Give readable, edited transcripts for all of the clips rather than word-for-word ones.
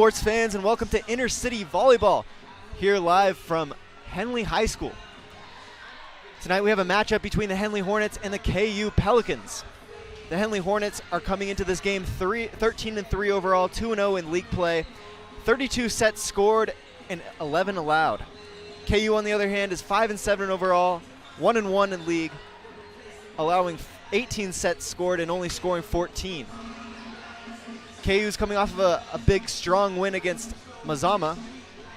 sports fans, and welcome to Inner City Volleyball, here live from Henley High School. Tonight we have a matchup between the Henley Hornets and the KU Pelicans. The Henley Hornets are coming into this game 13-3 overall, 2-0 in league play, 32 sets scored and 11 allowed. KU, on the other hand, is 5-7 overall, 1-1 in league, allowing 18 sets scored and only scoring 14. KU is coming off of a big, strong win against Mazama.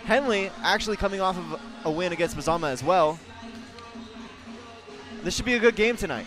Henley actually coming off of a win against Mazama as well. This should be a good game tonight.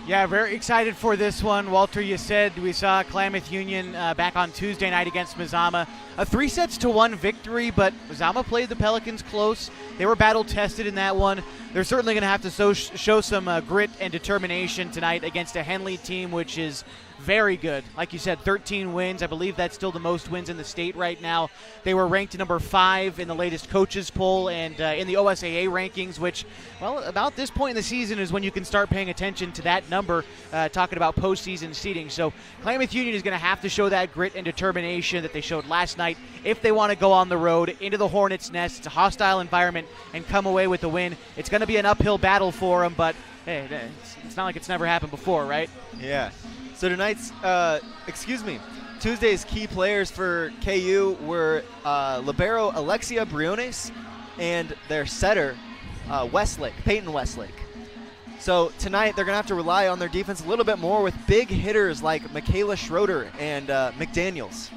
Yeah, very excited for this one. Walter, you said we saw Klamath Union back on Tuesday night against Mazama. A 3-1 victory, but Mazama played the Pelicans close. They were battle-tested in that one. They're certainly going to have to show some grit and determination tonight against a Henley team, which is very good. Like you said, 13 wins. I believe that's still the most wins in the state right now. They were ranked number 5 in the latest coaches poll and in the OSAA rankings, which, well, about this point in the season is when you can start paying attention to that number, talking about postseason seeding. So Klamath Union is going to have to show that grit and determination that they showed last night if they want to go on the road into the Hornets' nest. It's a hostile environment and come away with the win. It's going to be an uphill battle for them, but hey, it's not like it's never happened before, right? Yeah. So Tuesday's key players for KU were libero Alexia Briones and their setter, Peyton Westlake. So tonight they're going to have to rely on their defense a little bit more with big hitters like Michaela Schroeder and McDaniels.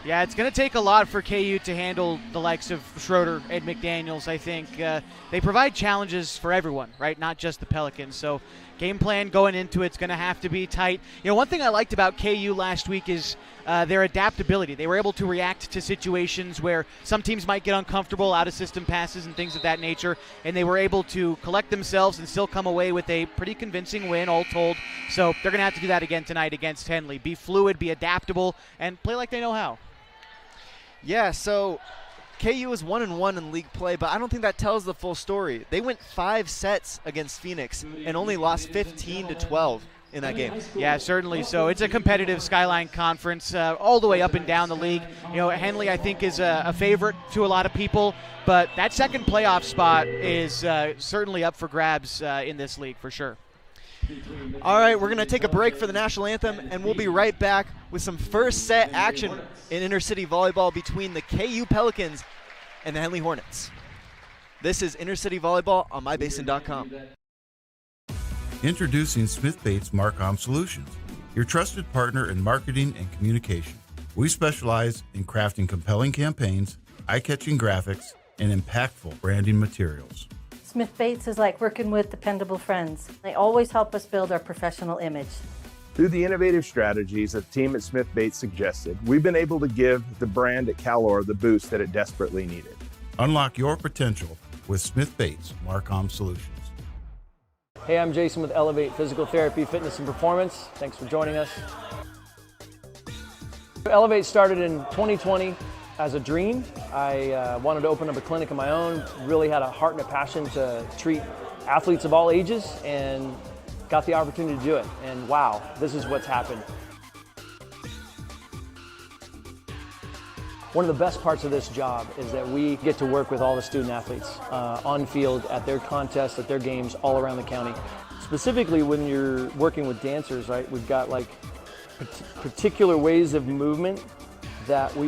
Yeah, it's going to take a lot for KU to handle the likes of Schroeder and McDaniels, I think. They provide challenges for everyone, right? Not just the Pelicans. So game plan going into it's going to have to be tight. You know, one thing I liked about KU last week is their adaptability. They were able to react to situations where some teams might get uncomfortable, out-of-system passes and things of that nature, and they were able to collect themselves and still come away with a pretty convincing win, all told. So they're going to have to do that again tonight against Henley. Be fluid, be adaptable, and play like they know how. Yeah, so KU is 1-1 in league play, but I don't think that tells the full story. They went 5 sets against Phoenix and only lost 15-12 in that game. Yeah, certainly. So it's a competitive Skyline Conference all the way up and down the league. You know, Henley, I think, is a favorite to a lot of people, but that second playoff spot is certainly up for grabs in this league for sure. All right, we're going to take a break for the national anthem, and we'll be right back with some first set action in Intercity Volleyball between the KU Pelicans and the Henley Hornets. This is Intercity Volleyball on mybasin.com. Introducing Smith Bates Marcom Solutions, your trusted partner in marketing and communication. We specialize in crafting compelling campaigns, eye-catching graphics, and impactful branding materials. Smith Bates is like working with dependable friends. They always help us build our professional image. Through the innovative strategies that the team at Smith Bates suggested, we've been able to give the brand at Calor the boost that it desperately needed. Unlock your potential with Smith Bates Marcom Solutions. Hey, I'm Jason with Elevate Physical Therapy, Fitness and Performance. Thanks for joining us. Elevate started in 2020 as a dream. I wanted to open up a clinic of my own, really had a heart and a passion to treat athletes of all ages, and got the opportunity to do it. And wow, this is what's happened. One of the best parts of this job is that we get to work with all the student athletes on field, at their contests, at their games all around the county. Specifically when you're working with dancers, right, we've got like particular ways of movement that we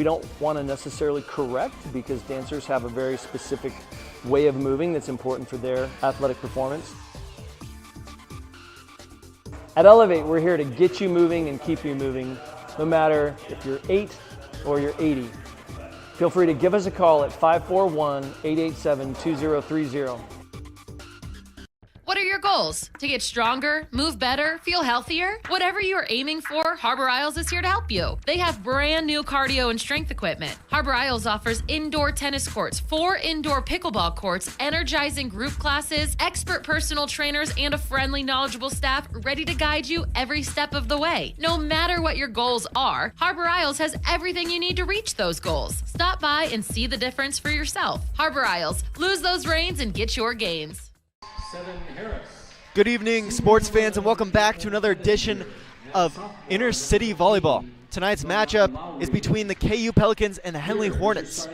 don't want to necessarily correct, because dancers have a very specific way of moving that's important for their athletic performance. At Elevate, we're here to get you moving and keep you moving, no matter if you're 8 or you're 80. Feel free to give us a call at 541-887-2030. What are your goals? To get stronger, move better, feel healthier? Whatever you are aiming for, Harbor Isles is here to help you. They have brand new cardio and strength equipment. Harbor Isles offers indoor tennis courts, 4 indoor pickleball courts, energizing group classes, expert personal trainers, and a friendly, knowledgeable staff ready to guide you every step of the way. No matter what your goals are, Harbor Isles has everything you need to reach those goals. Stop by and see the difference for yourself. Harbor Isles, lose those reins and get your gains. Good evening, sports fans, and welcome back to another edition of Inner City Volleyball. Tonight's matchup is between the KU Pelicans and the Henley Hornets.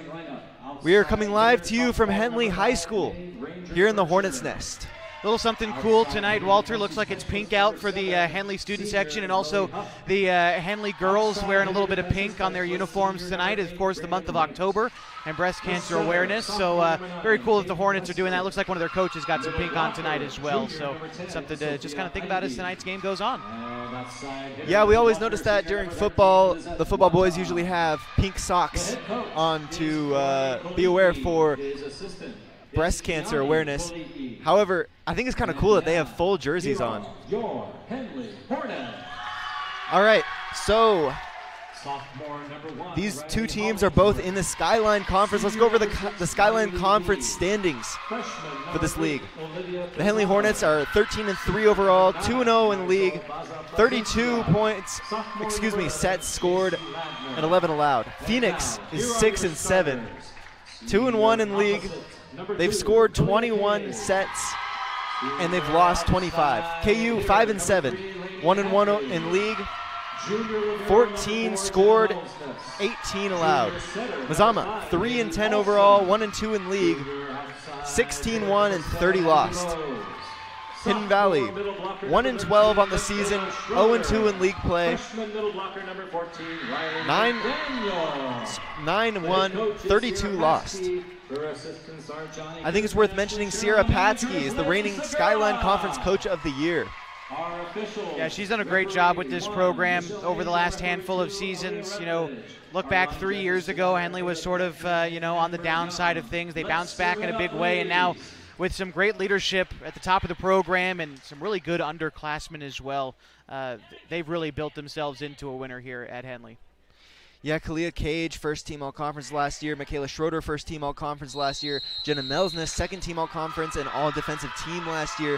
We are coming live to you from Henley High School here in the Hornets' Nest. A little something cool tonight, Walter. Looks like it's pink out for the Henley student section, and also the Henley girls wearing a little bit of pink on their uniforms tonight. Is, of course, the month of October and breast cancer awareness. So very cool that the Hornets are doing that. Looks like one of their coaches got some pink on tonight as well. So something to just kind of think about as tonight's game goes on. Yeah, we always notice that during football. The football boys usually have pink socks on to be aware for breast cancer awareness. However, I think it's kind of cool that they have full jerseys on. All right, so these two teams are both in the Skyline Conference. Let's go over the Skyline Conference standings for this league. The Henley Hornets are 13-3 overall, 2-0 in league, 32 sets scored, and 11 allowed. Phoenix is 6-7, 2-1 in league. They've scored 21 sets, and they've lost 25. KU 5-7, 1-1 in league, 14 scored, 18 allowed. Mazama 3-10 overall, 1-2 in league, 16-1 and 30 lost. Hidden Valley 1-12 on the season, 0-2 in league play, 9-1, 32 lost. I think it's worth mentioning Sierra Patsky is the reigning Skyline Conference Coach of the Year. Yeah, she's done a great job with this program over the last handful of seasons. You know, look back 3 years ago, Henley was sort of, on the downside of things. They bounced back in a big way, and now with some great leadership at the top of the program and some really good underclassmen as well, they've really built themselves into a winner here at Henley. Yeah, Kalia Cage, first team All-Conference last year. Michaela Schroeder, first team All-Conference last year. Jenna Melsness, second team All-Conference and All-Defensive Team last year.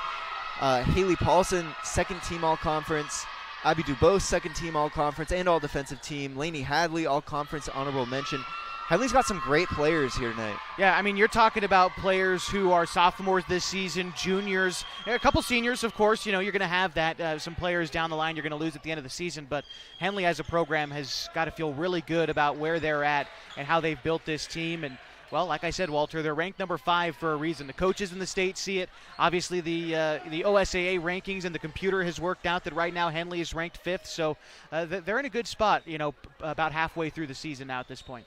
Haley Paulson, second team All-Conference. Abby Dubose, second team All-Conference and All-Defensive Team. Lainey Hadley, All-Conference, honorable mention. Henley's got some great players here tonight. Yeah, I mean, you're talking about players who are sophomores this season, juniors, a couple seniors, of course. You know, you're going to have that, some players down the line you're going to lose at the end of the season. But Henley as a program has got to feel really good about where they're at and how they've built this team. And, well, like I said, Walter, they're ranked number 5 for a reason. The coaches in the state see it. Obviously, the OSAA rankings and the computer has worked out that right now Henley is ranked 5th. So they're in a good spot, about halfway through the season now at this point.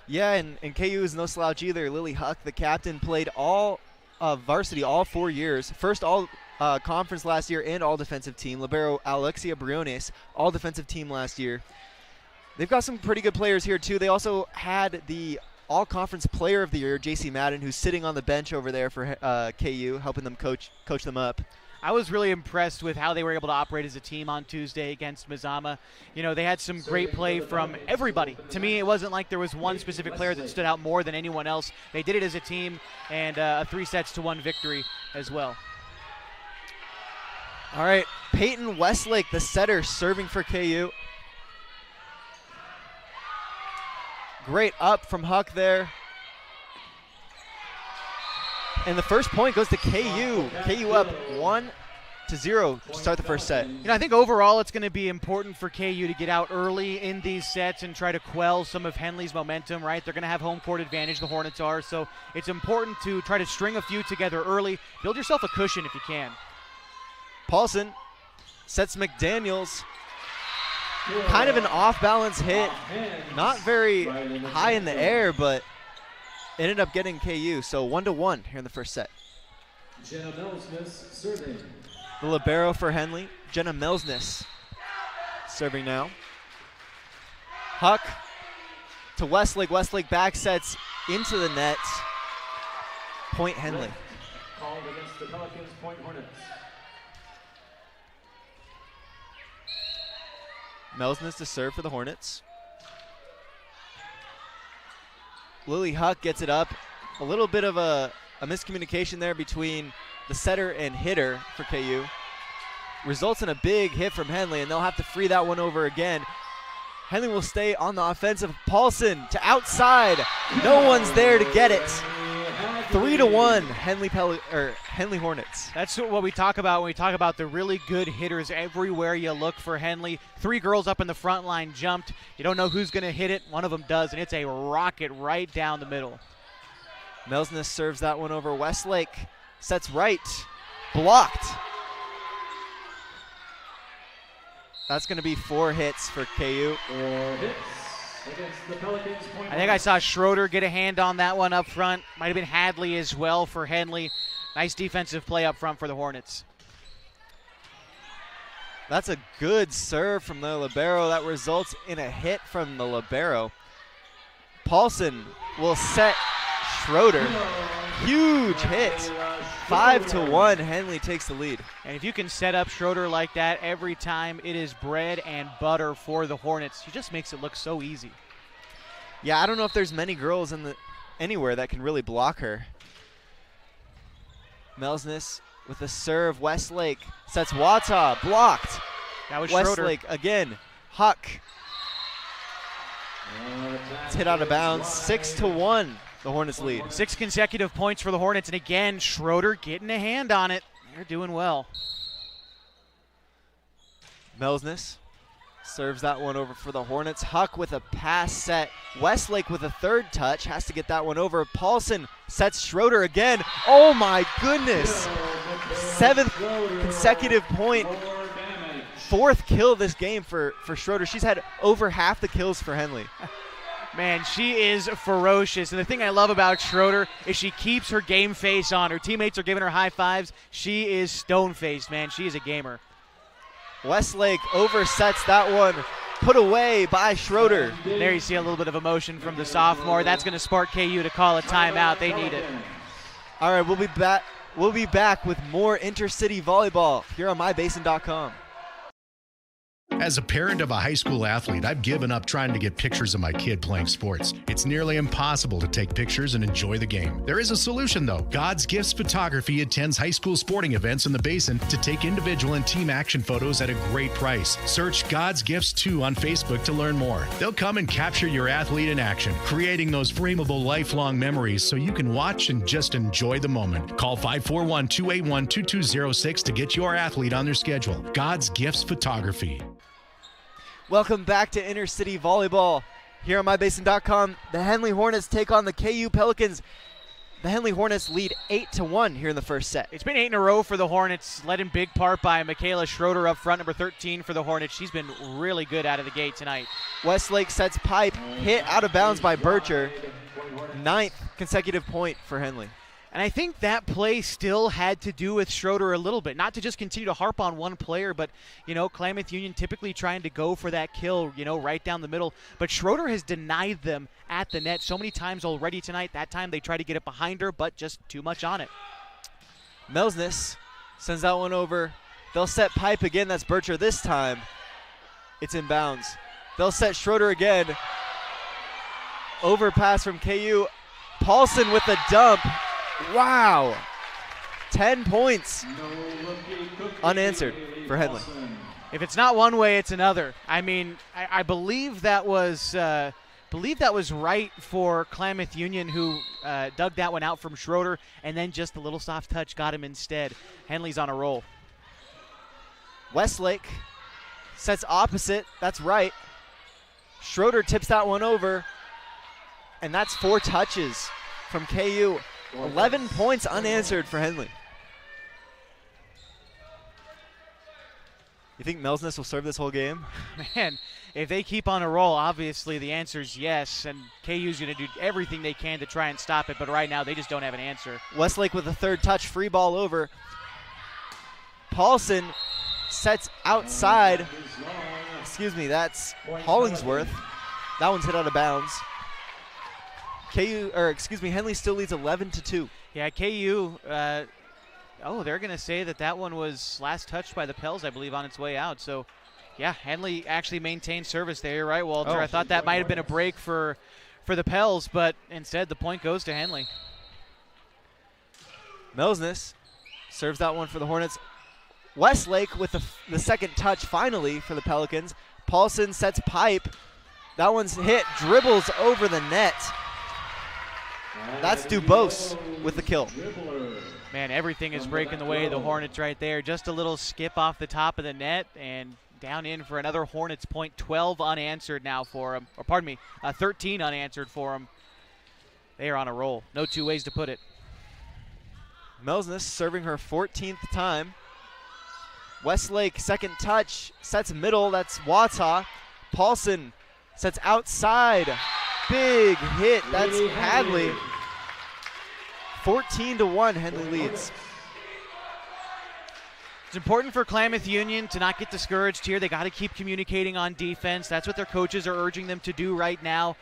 Yeah, and KU is no slouch either. Lily Huck, the captain, played all varsity all 4 years. First all conference last year and all defensive team. Libero Alexia Briones, all defensive team last year. They've got some pretty good players here too. They also had the all-conference player of the year, JC Madden, who's sitting on the bench over there for KU, helping them coach them up. I was really impressed with how they were able to operate as a team on Tuesday against Mazama. You know, they had some great play from everybody. To me, it wasn't like there was one specific player that stood out more than anyone else. They did it as a team, and a 3-1 victory as well. All right, Peyton Westlake, the setter, serving for KU. Great up from Huck there. And the first point goes to KU. KU up 1-0 to start the first set. I think overall it's going to be important for KU to get out early in these sets and try to quell some of Henley's momentum, right? They're going to have home court advantage, the Hornets are, so it's important to try to string a few together early. Build yourself a cushion if you can. Paulson sets McDaniels. Kind of an off-balance hit. Not very high in the air, but ended up getting KU, so 1-1 here in the first set. Jenna Melsness serving. The libero for Henley, Jenna Melsness, serving now. Huck to Westlake. Westlake back sets into the net. Point Henley. Called against the Pelicans, point Hornets. Melsness to serve for the Hornets. Lily Huck gets it up. A little bit of a miscommunication there between the setter and hitter for KU. Results in a big hit from Henley, and they'll have to free that one over again. Henley will stay on the offensive. Paulson to outside. No one's there to get it. 3-1 Henley Hornets. That's what we talk about when we talk about the really good hitters. Everywhere you look for Henley. 3 girls up in the front line jumped. You don't know who's going to hit it. One of them does, and it's a rocket right down the middle. Melsness serves that one over. Westlake sets right. Blocked. That's going to be 4 hits for KU. 4 hits against the Pelicans. I think I saw Schroeder get a hand on that one up front. Might have been Hadley as well for Henley. Nice defensive play up front for the Hornets. That's a good serve from the libero. That results in a hit from the libero. Paulson will set Schroeder. Huge hit. 5-1, Henley takes the lead. And if you can set up Schroeder like that every time, it is bread and butter for the Hornets. She just makes it look so easy. Yeah, I don't know if there's many girls anywhere that can really block her. Melsness with a serve. Westlake sets Wata. Blocked. That was Schroeder. Westlake again. Huck. It's hit out of bounds. 6-1. The Hornets lead. 6 consecutive points for the Hornets, and again, Schroeder getting a hand on it. They're doing well. Melsness serves that one over for the Hornets. Huck with a pass set. Westlake with a 3rd touch. Has to get that one over. Paulson sets Schroeder again. Oh my goodness. 7th consecutive point. 4th kill this game for Schroeder. She's had over half the kills for Henley. Man, she is ferocious. And the thing I love about Schroeder is she keeps her game face on. Her teammates are giving her high fives. She is stone-faced, man. She is a gamer. Westlake oversets that one. Put away by Schroeder. There you see a little bit of emotion from the sophomore. That's going to spark KU to call a timeout. They need it. All right, we'll be back. We'll be back with more intercity volleyball here on mybasin.com. As a parent of a high school athlete, I've given up trying to get pictures of my kid playing sports. It's nearly impossible to take pictures and enjoy the game. There is a solution, though. God's Gifts Photography attends high school sporting events in the Basin to take individual and team action photos at a great price. Search God's Gifts 2 on Facebook to learn more. They'll come and capture your athlete in action, creating those frameable lifelong memories so you can watch and just enjoy the moment. Call 541-281-2206 to get your athlete on their schedule. God's Gifts Photography. Welcome back to Intercity Volleyball here on mybasin.com. The Henley Hornets take on the KU Pelicans. The Henley Hornets lead 8-1 here in the first set. It's been 8 in a row for the Hornets, led in big part by Michaela Schroeder up front, number 13 for the Hornets. She's been really good out of the gate tonight. Westlake sets pipe, hit out of bounds by Bircher. 9th consecutive point for Henley. And I think that play still had to do with Schroeder a little bit. Not to just continue to harp on one player, but, you know, Klamath Union typically trying to go for that kill, you know, right down the middle. But Schroeder has denied them at the net so many times already tonight. That time they tried to get it behind her, but just too much on it. Melsness sends that one over. They'll set pipe again. That's Bircher this time. It's in bounds. They'll set Schroeder again. Overpass from KU. Paulson with the dump. Wow. 10 points unanswered for Henley. If it's not one way, it's another. I mean, I believe that was right for Klamath Union, who dug that one out from Schroeder, and then just a little soft touch got him instead. Henley's on a roll. Westlake sets opposite. That's right. Schroeder tips that one over, and that's 4 touches from KU. 11 points unanswered for Henley. You think Melsness will serve this whole game? Man, if they keep on a roll, obviously the answer is yes, and KU's going to do everything they can to try and stop it, but right now they just don't have an answer. Westlake with a 3rd touch, free ball over. Paulson sets outside. Excuse me, that's Hollingsworth. That one's hit out of bounds. Henley still leads 11-2. Yeah, KU, they're going to say that one was last touched by the Pels, I believe, on its way out. So, yeah, Henley actually maintained service there. You're right, Walter. I thought that might have been a break for the Pels, but instead the point goes to Henley. Melsness serves that one for the Hornets. Westlake with the 2nd touch finally for the Pelicans. Paulson sets pipe. That one's hit, dribbles over the net. That's Dubose with the kill. Man, everything is breaking the way of the Hornets right there. Just a little skip off the top of the net and down in for another Hornets point. 12 unanswered now for them. Or pardon me, 13 unanswered for them. They are on a roll. No two ways to put it. Melsness serving her 14th time. Westlake, second touch, sets middle, that's Wata. Paulson sets outside. Big hit, that's Hadley. 14-1, Henley leads. It's important for Klamath Union to not get discouraged here. They got to keep communicating on defense. That's what their coaches are urging them to do right now.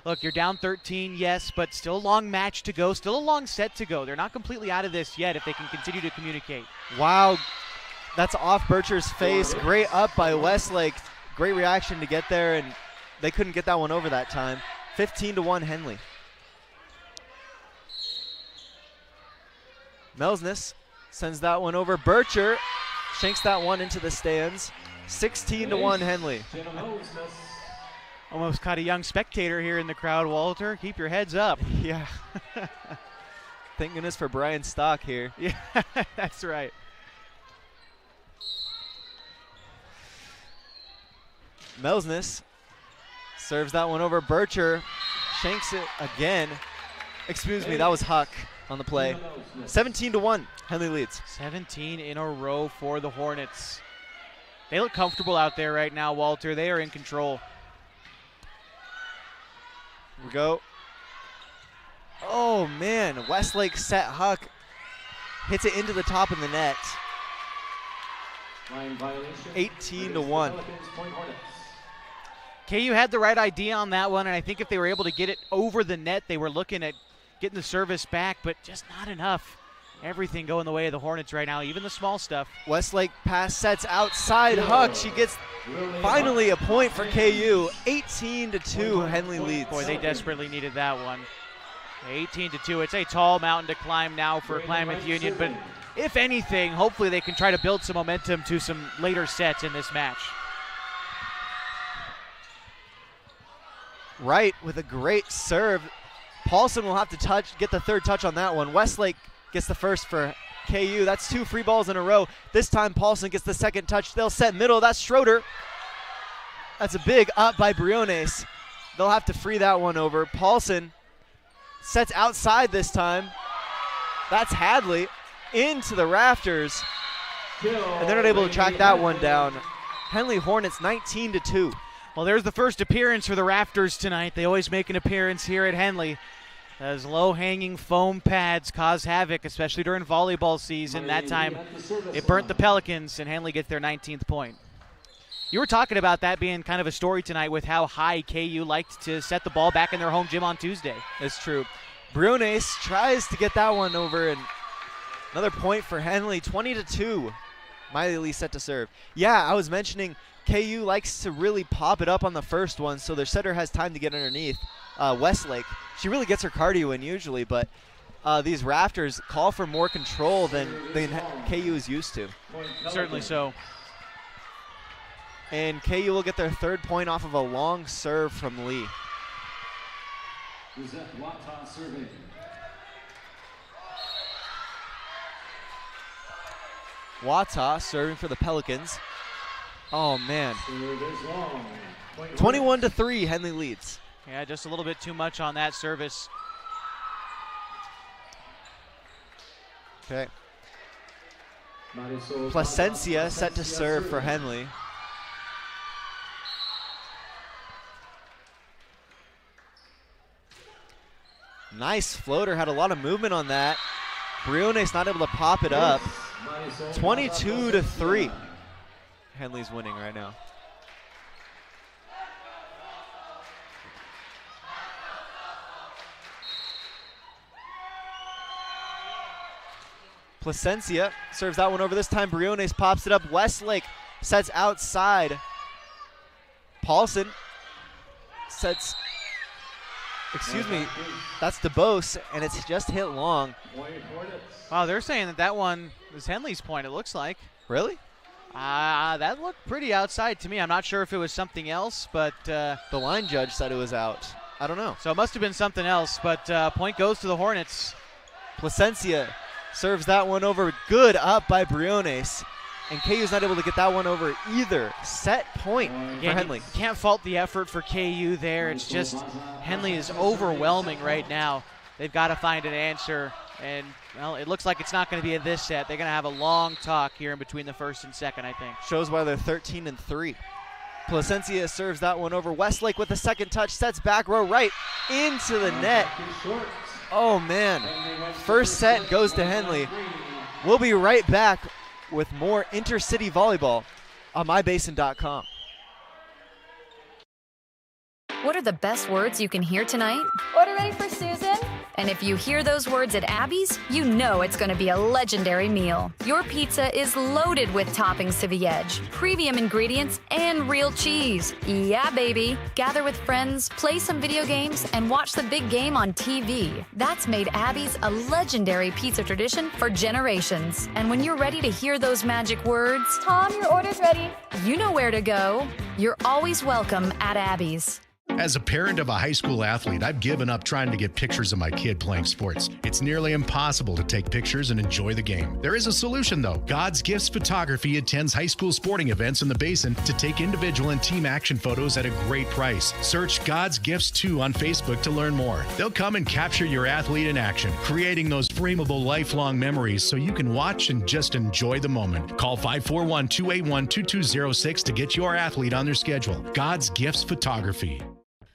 Look, you're down 13, yes, but still a long match to go, still a long set to go. They're not completely out of this yet if they can continue to communicate. Wow, that's off Bircher's face. Great up by Westlake. Great reaction to get there, and they couldn't get that one over that time. 15-1 Henley. Melsness sends that one over. Bircher shanks that one into the stands. 16-1 Henley. Almost caught a young spectator here in the crowd, Walter. Keep your heads up. Yeah. Thank goodness for Brian Stock here. Yeah, that's right. Melsness serves that one over. Bircher shanks it again. Excuse me, that was Huck on the play. 17-1, Henley leads. 17 in a row for the Hornets. They look comfortable out there right now, Walter. They are in control. Here we go. Oh, man. Westlake set Huck. Hits it into the top of the net. 18-1. KU had the right idea on that one, and I think if they were able to get it over the net, they were looking at getting the service back, but just not enough. Everything going the way of the Hornets right now, even the small stuff. Westlake pass sets outside Huck. She gets finally a point for KU. 18-2, Henley leads. Boy, they desperately needed that one. 18-2. It's a tall mountain to climb now for Klamath Union, but if anything, hopefully they can try to build some momentum to some later sets in this match. Wright with a great serve. Paulson will have to get the third touch on that one. Westlake gets the first for KU. That's 2 free balls in a row. This time Paulson gets the second touch. They'll set middle. That's Schroeder. That's a big up by Briones. They'll have to free that one over. Paulson sets outside this time. That's Hadley into the rafters. And they're not able to track that one down. Henley Hornets 19-2. Well, there's the first appearance for the Rafters tonight. They always make an appearance here at Henley. As low-hanging foam pads cause havoc, especially during volleyball season. That time, it burnt the Pelicans, and Henley gets their 19th point. You were talking about that being kind of a story tonight with how high KU liked to set the ball back in their home gym on Tuesday. It's true. Briones tries to get that one over, and another point for Henley, 20-2. Miley Lee set to serve. Yeah, I was mentioning KU likes to really pop it up on the first one, so their setter has time to get underneath. Westlake, she really gets her cardio in usually, but these Rafters call for more control than KU is used to. Certainly so. And KU will get their third point off of a long serve from Lee. Wata serving for the Pelicans. Oh, man. 21-3, Henley leads. Yeah, just a little bit too much on that service. Okay. Placencia set to serve for Henley. Nice floater, had a lot of movement on that. Briones not able to pop it up. 22-3. Henley's winning right now. Placencia serves that one over. This time Briones pops it up. Westlake sets outside. Paulson sets, excuse me, that's DeBose, and it's just hit long. Wow, they're saying that one is Henley's point, it looks like. Really? That looked pretty outside to me. I'm not sure if it was something else, but the line judge said it was out. I don't know. So it must have been something else, but point goes to the Hornets. Placencia serves that one over. Good up by Briones. And KU's not able to get that one over either. Set point for Henley. You can't fault the effort for KU there. It's just Henley is overwhelming right now. They've got to find an answer. And, well, it looks like it's not going to be in this set. They're going to have a long talk here in between the first and second, I think. Shows why they're 13-3. Placencia serves that one over. Westlake with the second touch, sets back row right into the net. Oh, man. First set goes to Henley. We'll be right back with more Intercity Volleyball on mybasin.com. What are the best words you can hear tonight? Order ready for Susan. And if you hear those words at Abby's, you know it's going to be a legendary meal. Your pizza is loaded with toppings to the edge, premium ingredients, and real cheese. Yeah, baby. Gather with friends, play some video games, and watch the big game on TV. That's made Abby's a legendary pizza tradition for generations. And when you're ready to hear those magic words, Tom, your order's ready. You know where to go. You're always welcome at Abby's. As a parent of a high school athlete, I've given up trying to get pictures of my kid playing sports. It's nearly impossible to take pictures and enjoy the game. There is a solution, though. God's Gifts Photography attends high school sporting events in the Basin to take individual and team action photos at a great price. Search God's Gifts 2 on Facebook to learn more. They'll come and capture your athlete in action, creating those frameable lifelong memories so you can watch and just enjoy the moment. Call 541-281-2206 to get your athlete on their schedule. God's Gifts Photography.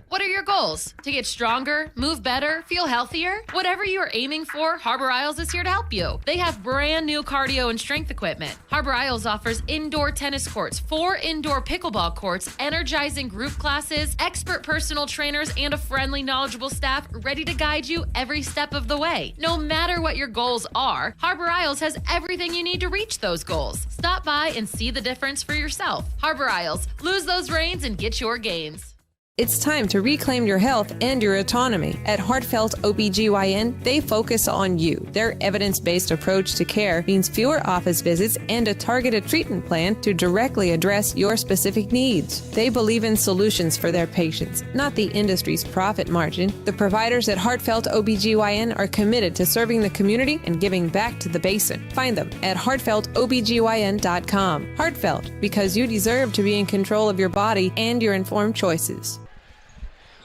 What are your goals? To get stronger, move better, feel healthier? Whatever you are aiming for, Harbor Isles is here to help you. They have brand new cardio and strength equipment. Harbor Isles offers indoor tennis courts, 4 indoor pickleball courts, energizing group classes, expert personal trainers, and a friendly, knowledgeable staff ready to guide you every step of the way. No matter what your goals are, Harbor Isles has everything you need to reach those goals. Stop by and see the difference for yourself. Harbor Isles, lose those reins and get your gains. It's time to reclaim your health and your autonomy. At Heartfelt OBGYN, they focus on you. Their evidence-based approach to care means fewer office visits and a targeted treatment plan to directly address your specific needs. They believe in solutions for their patients, not the industry's profit margin. The providers at Heartfelt OBGYN are committed to serving the community and giving back to the Basin. Find them at heartfeltobgyn.com. Heartfelt, because you deserve to be in control of your body and your informed choices.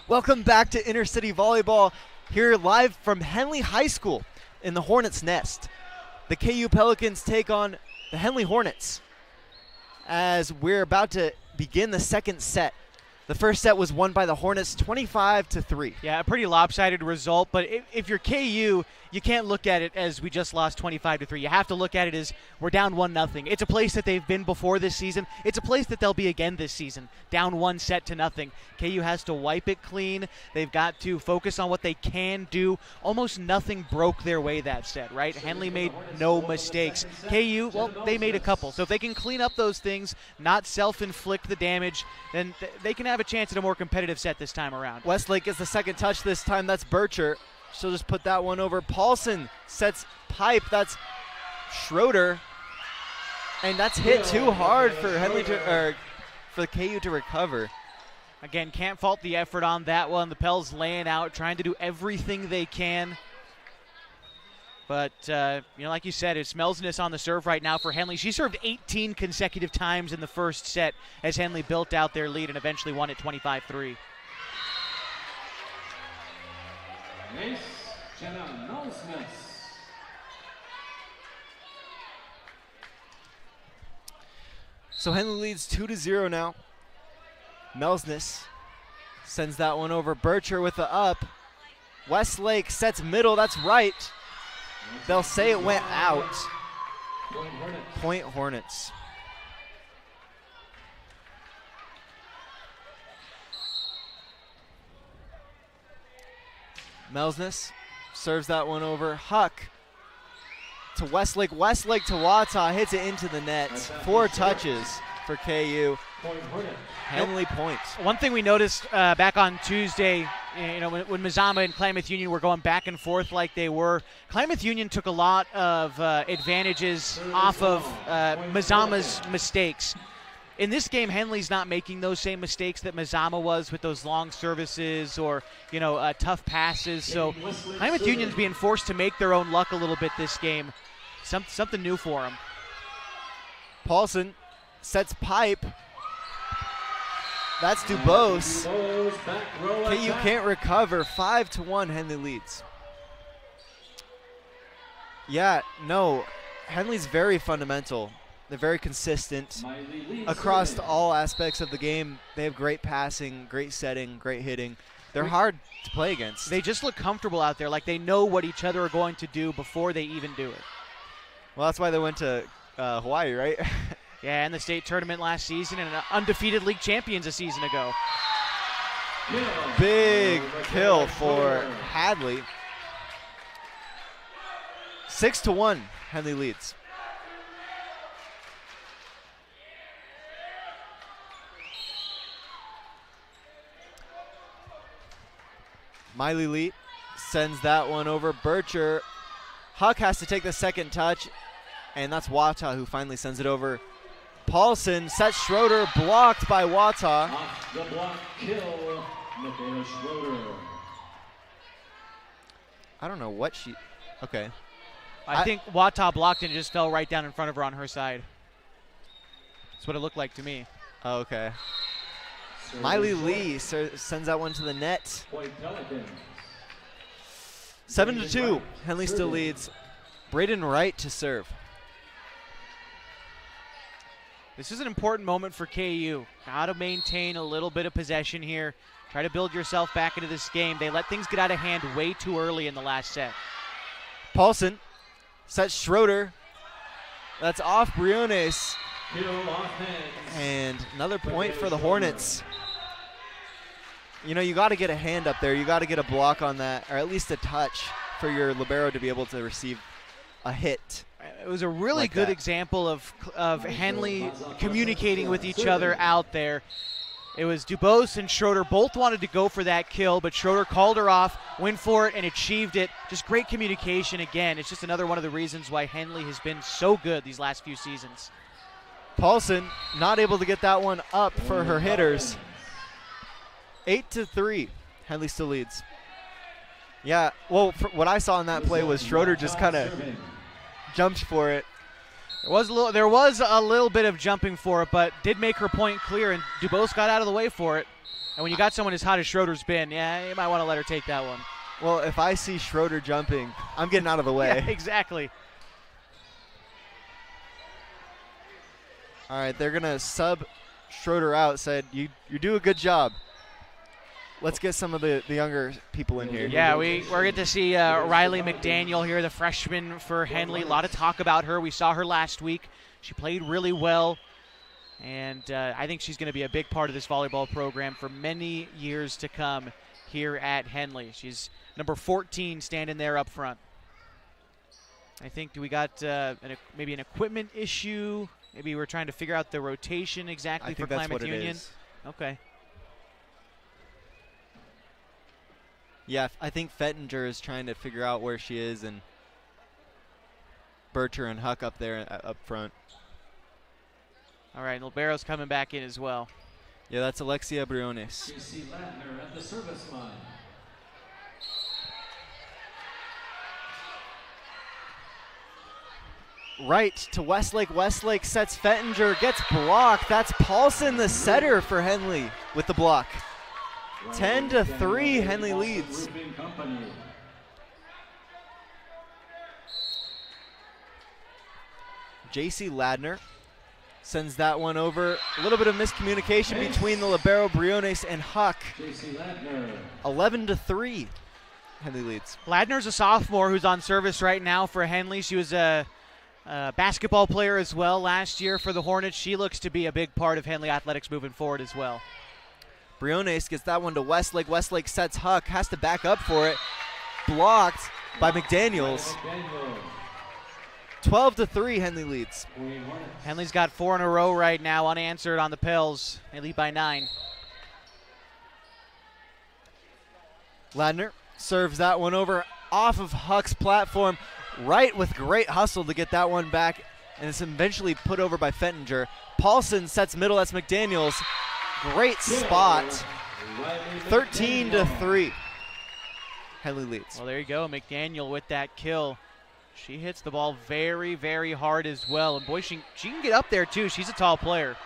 Welcome back to Intercity Volleyball, here live from Henley High School in the Hornets' nest. The KU Pelicans take on the Henley Hornets as we're about to begin the second set. The first set was won by the Hornets 25-3. Yeah, a pretty lopsided result, but if you're KU, you can't look at it as we just lost 25-3. You have to look at it as we're down 1-0. It's a place that they've been before this season. It's a place that they'll be again this season, down 1-0. KU has to wipe it clean. They've got to focus on what they can do. Almost nothing broke their way that set, right? Henley made no mistakes. KU, well, they made a couple. So if they can clean up those things, not self-inflict the damage, then they can have a chance at a more competitive set this time around. Westlake gets the second touch this time. That's Bircher. She'll just put that one over. Paulson sets pipe. That's Schroeder. And that's hit too hard for for the KU to recover. Again, can't fault the effort on that one. The Pels laying out, trying to do everything they can. But, like you said, it's Melsness on the serve right now for Henley. She served 18 consecutive times in the first set as Henley built out their lead and eventually won it 25-3. Nice, Jenna Melsness. So Henley leads 2-0 now. Melsness sends that one over. Bircher with the up. Westlake sets middle. That's right. They'll say it went out. Point Hornets. Melsness serves that one over. Huck to Westlake. Westlake to Wata. Hits it into the net. 4 touches for KU. Henley points. One thing we noticed back on Tuesday, when Mazama and Klamath Union were going back and forth like they were, Klamath Union took a lot of advantages off of Mazama's mistakes. in this game, Henley's not making those same mistakes that Mazama was with those long services or, tough passes. So Klamath Union's being forced to make their own luck a little bit this game. Something new for them. Paulson sets pipe. That's Dubose. KU can't recover. 5-1, Henley leads. Yeah, no, Henley's very fundamental. They're very consistent across all aspects of the game. They have great passing, great setting, great hitting. They're hard to play against. They just look comfortable out there, like they know what each other are going to do before they even do it. Well, that's why they went to Hawaii, right? Yeah, and the state tournament last season and undefeated league champions a season ago. Big kill for Hadley. 6-1, Henley leads. Miley Lee sends that one over. Bircher. Huck has to take the second touch, and that's Wata who finally sends it over. Paulson sets Schroeder, blocked by Wata. Off the block kill, Michaela Schroeder. I don't know what she. Okay. I think Wata blocked and it just fell right down in front of her on her side. That's what it looked like to me. Oh, okay. Miley Lee sends that one to the net. 7-2. Henley still leads. Braden Wright to serve. This is an important moment for KU. Got to maintain a little bit of possession here. Try to build yourself back into this game. They let things get out of hand way too early in the last set. Paulson sets Schroeder. That's off Briones. And another point for the Hornets. You got to get a hand up there. You got to get a block on that, or at least a touch for your libero to be able to receive a hit. It was a really good example of Henley communicating with each other out there. It was Dubose and Schroeder both wanted to go for that kill, but Schroeder called her off, went for it, and achieved it. Just great communication again. It's just another one of the reasons why Henley has been so good these last few seasons. Paulson not able to get that one up for her hitters. 8-3. Henley still leads. Yeah, well, what I saw in that play was Schroeder just kind of jumped for it. There was a little bit of jumping for it, but did make her point clear, and Dubose got out of the way for it. And when you got someone as hot as Schroeder's been, yeah, you might want to let her take that one. Well, if I see Schroeder jumping, I'm getting out of the way. Yeah, exactly. All right, they're going to sub Schroeder out, said, you do a good job. Let's get some of the younger people in here. Yeah, we're going to see Riley McDaniel here, the freshman for Henley. A lot of talk about her. We saw her last week. She played really well, and I think she's going to be a big part of this volleyball program for many years to come here at Henley. She's number 14 standing there up front. I think we got maybe an equipment issue. Maybe we're trying to figure out the rotation exactly for Klamath Union. Okay. Yeah, I think Fettinger is trying to figure out where she is, and Bircher and Huck up there up front. All right, Libero's coming back in as well. Yeah, that's Alexia Briones. JC Ladner at the service line. Right to Westlake. Westlake sets Fettinger, gets blocked. That's Paulson, the setter for Henley, with the block. 10-3, Henley leads. JC Ladner sends that one over. A little bit of miscommunication between the libero Briones and Huck. 11-3, Henley leads. Ladner's a sophomore who's on service right now for Henley. She was a basketball player as well last year for the Hornets. She looks to be a big part of Henley athletics moving forward as well. Briones gets that one to Westlake. Westlake sets Huck, has to back up for it. Blocked by McDaniels. 12-3, Henley leads. Henley's got 4 in a row right now, unanswered on the Pels. They lead by 9. Ladner serves that one over off of Huck's platform. Right with great hustle to get that one back, and it's eventually put over by Fettinger. Paulson sets middle, that's McDaniels. Great spot. 13-3. Henley leads. Well, there you go, McDaniel with that kill. She hits the ball very, very hard as well. And boy, she can get up there too. She's a tall player.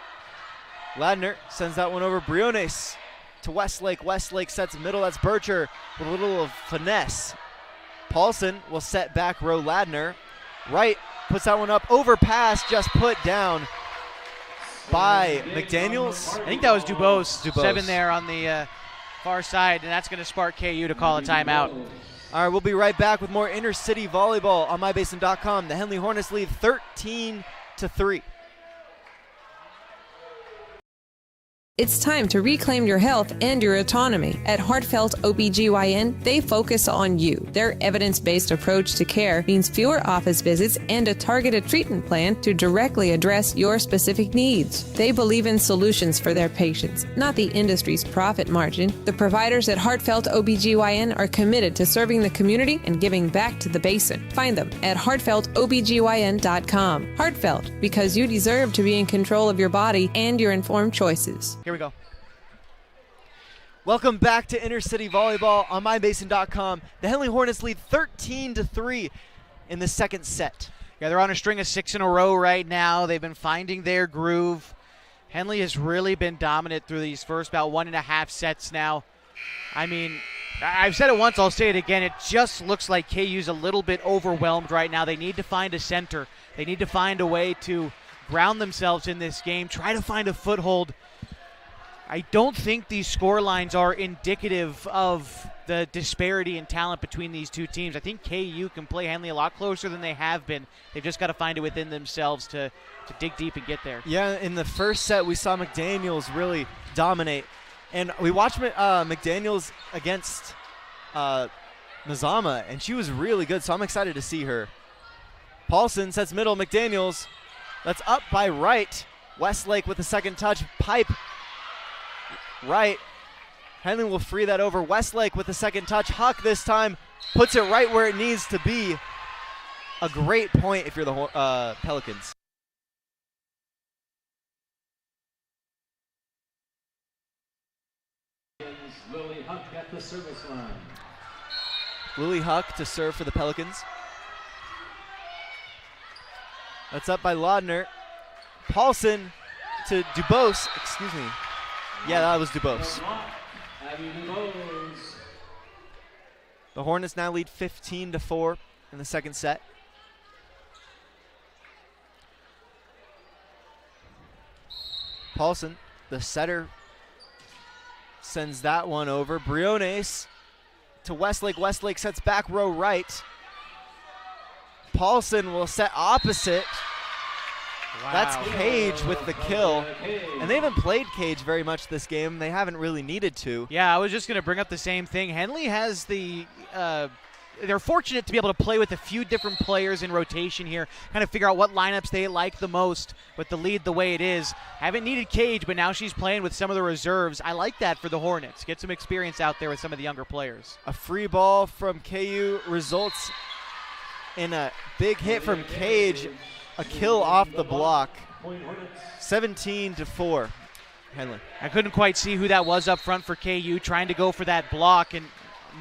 Ladner sends that one over. Briones to Westlake. Westlake sets middle. That's Bircher with a little of finesse. Paulson will set back row Ladner. Right puts that one up. Overpass just put down by McDaniels. I think that was Dubose. 7 there on the far side, and that's going to spark KU to call a timeout. All right, we'll be right back with more inter-city volleyball on mybasin.com. The Henley Hornets lead 13-3. It's time to reclaim your health and your autonomy. At Heartfelt OBGYN, they focus on you. Their evidence-based approach to care means fewer office visits and a targeted treatment plan to directly address your specific needs. They believe in solutions for their patients, not the industry's profit margin. The providers at Heartfelt OBGYN are committed to serving the community and giving back to the basin. Find them at heartfeltobgyn.com. Heartfelt, because you deserve to be in control of your body and your informed choices. Here we go. Welcome back to Intercity Volleyball on mybasin.com. The Henley Hornets lead 13-3 in the second set. Yeah, they're on a string of 6 in a row right now. They've been finding their groove. Henley has really been dominant through these first about 1.5 sets now. I mean, I've said it once, I'll say it again. It just looks like KU's a little bit overwhelmed right now. They need to find a center. They need to find a way to ground themselves in this game, try to find a foothold. I don't think these score lines are indicative of the disparity in talent between these two teams. I think KU can play Henley a lot closer than they have been. They've just got to find it within themselves to dig deep and get there. Yeah, in the first set, we saw McDaniels really dominate. And we watched McDaniels against Mazama, and she was really good, so I'm excited to see her. Paulson sets middle, McDaniels. That's up by right. Westlake with the second touch. Pipe right. Henley will free that over. Westlake with the second touch. Huck this time puts it right where it needs to be. A great point if you're the Pelicans. Lily Huck at the service line. Lily Huck to serve for the Pelicans. That's up by Laudner. Paulson to Dubose. Excuse me. Yeah, that was Dubose. The Hornets now lead 15-4 in the second set. Paulson, the setter, sends that one over. Briones to Westlake. Westlake sets back row right. Paulson will set opposite. Wow. That's Cage with the kill. And they haven't played Cage very much this game. They haven't really needed to. Yeah, I was just going to bring up the same thing. Henley has the they're fortunate to be able to play with a few different players in rotation here, kind of figure out what lineups they like the most with the lead the way it is. Haven't needed Cage, but now she's playing with some of the reserves. I like that for the Hornets. Get some experience out there with some of the younger players. A free ball from KU results in a big hit from Cage. A kill off the block. 17-4. Henley. I couldn't quite see who that was up front for KU, trying to go for that block, and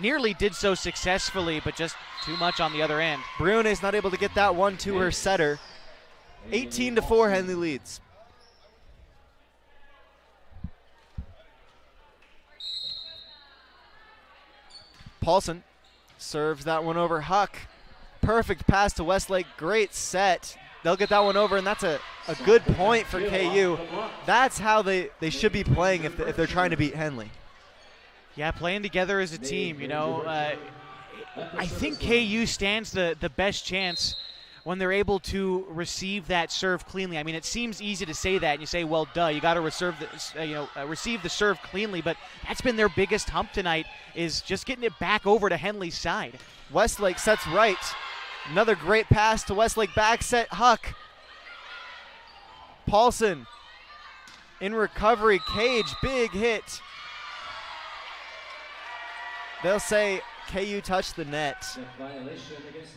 nearly did so successfully, but just too much on the other end. Briones not able to get that one to her setter. 18-4, Henley leads. Paulson serves that one over. Huck. Perfect pass to Westlake. Great set. They'll get that one over, and that's a good point for KU. That's how they should be playing if they're trying to beat Henley. Yeah, playing together as a team, you know. I think KU stands the best chance when they're able to receive that serve cleanly. I mean, it seems easy to say that, and you say, well, duh, you got to receive the serve cleanly, but that's been their biggest hump tonight, is just getting it back over to Henley's side. Westlake sets right. Another great pass to Westlake. Back set, Huck. Paulson in recovery. Cage, big hit. They'll say KU touched the net.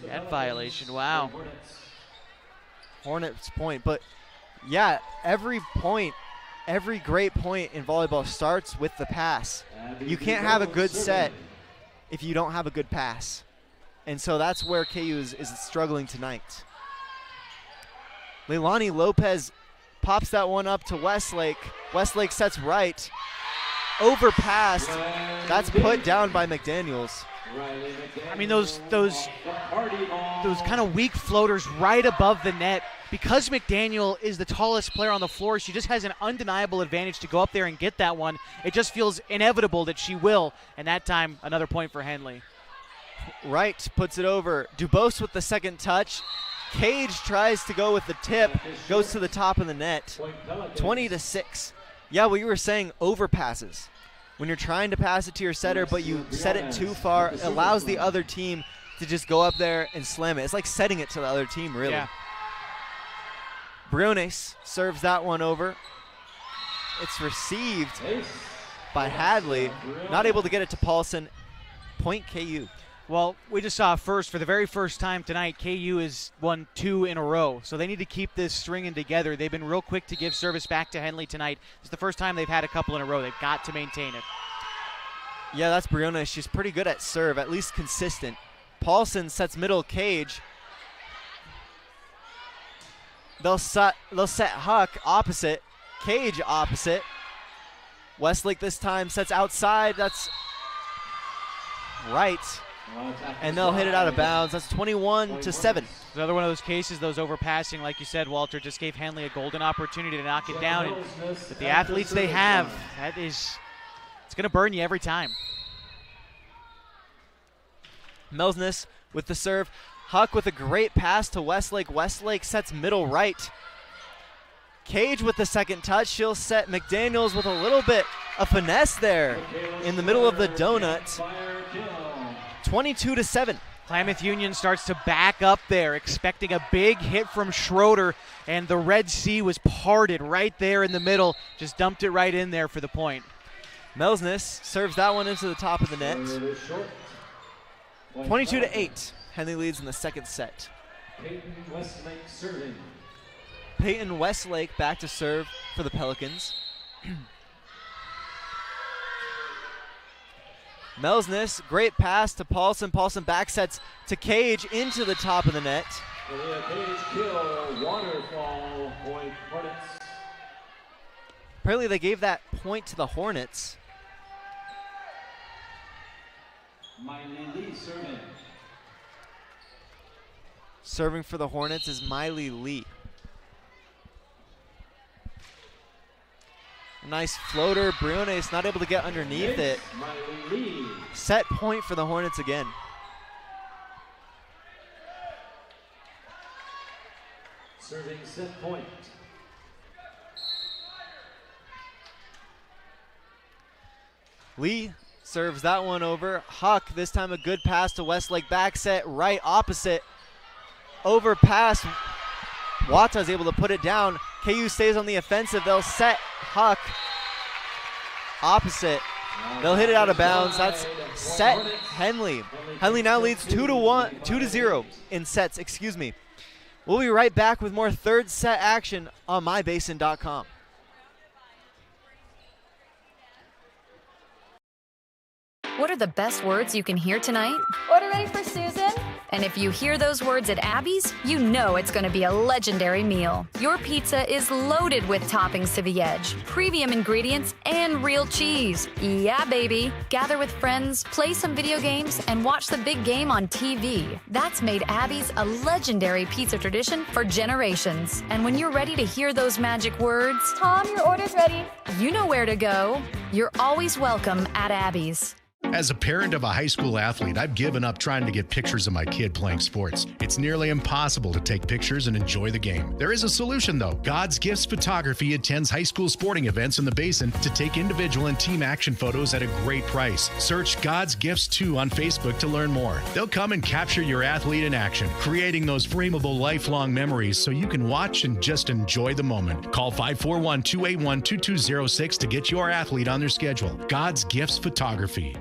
Net violation, wow. Hornets point, but Yeah, every great point in volleyball starts with the pass. You can't have a good set if you don't have a good pass. And so that's where KU is struggling tonight. Leilani Lopez pops that one up to Westlake. Westlake sets right. Overpassed. That's put down by McDaniels. I mean, those kind of weak floaters right above the net. Because McDaniel is the tallest player on the floor, she just has an undeniable advantage to go up there and get that one. It just feels inevitable that she will. And that time, another point for Henley. Wright puts it over. Dubose with the second touch. Cage tries to go with the tip, goes to the top of the net. 20-6. Yeah, what you were saying, overpasses. When you're trying to pass it to your setter, but you set it too far, it allows the other team to just go up there and slam it. It's like setting it to the other team, really. Yeah. Briones serves that one over. It's received by Hadley. Not able to get it to Paulson. Point KU. Well, we just saw first, for the very first time tonight, KU has won 2 in a row. So they need to keep this stringing together. They've been real quick to give service back to Henley tonight. It's the first time they've had a couple in a row. They've got to maintain it. Yeah, that's Briones. She's pretty good at serve, at least consistent. Paulson sets middle. Cage. They'll set Huck opposite. Cage opposite. Westlake this time sets outside. That's right. And they'll hit it out of bounds. That's 21-7. Another one of those cases, those overpassing, like you said, Walter, just gave Henley a golden opportunity to knock it down. And with the athletes they have, it's going to burn you every time. Melsness with the serve. Huck with a great pass to Westlake. Westlake sets middle right. Cage with the second touch. She'll set McDaniels with a little bit of finesse there in the middle of the donut. 22-7. Klamath Union starts to back up there, expecting a big hit from Schroeder, and the Red Sea was parted right there in the middle. Just dumped it right in there for the point. Melsness serves that one into the top of the net. 22-8. Henley leads in the second set. Peyton Westlake serving. Peyton Westlake back to serve for the Pelicans. Melsness, great pass to Paulson. Paulson back sets to Cage into the top of the net. Cage kill, waterfall, point Hornets. Apparently they gave that point to the Hornets. Miley Lee serving. Serving for the Hornets is Miley Lee. Nice floater. Briones not able to get underneath it. Set point for the Hornets again. Serving set point. Lee serves that one over. Huck, this time a good pass to Westlake. Back set right opposite. Overpass. Wata's able to put it down. KU stays on the offensive. They'll set Huck opposite. They'll hit it out of bounds. That's set Henley. Henley now leads 2-0 in sets, excuse me. We'll be right back with more third set action on mybasin.com. What are the best words you can hear tonight? Order ready for Susan. And if you hear those words at Abby's, you know it's going to be a legendary meal. Your pizza is loaded with toppings to the edge, premium ingredients, and real cheese. Yeah, baby. Gather with friends, play some video games, and watch the big game on TV. That's made Abby's a legendary pizza tradition for generations. And when you're ready to hear those magic words, Tom, your order's ready. you know where to go. You're always welcome at Abby's. As a parent of a high school athlete, I've given up trying to get pictures of my kid playing sports. It's nearly impossible to take pictures and enjoy the game. There is a solution, though. God's Gifts Photography attends high school sporting events in the Basin to take individual and team action photos at a great price. Search God's Gifts 2 on Facebook to learn more. They'll come and capture your athlete in action, creating those frameable lifelong memories so you can watch and just enjoy the moment. Call 541-281-2206 to get your athlete on their schedule. God's Gifts Photography.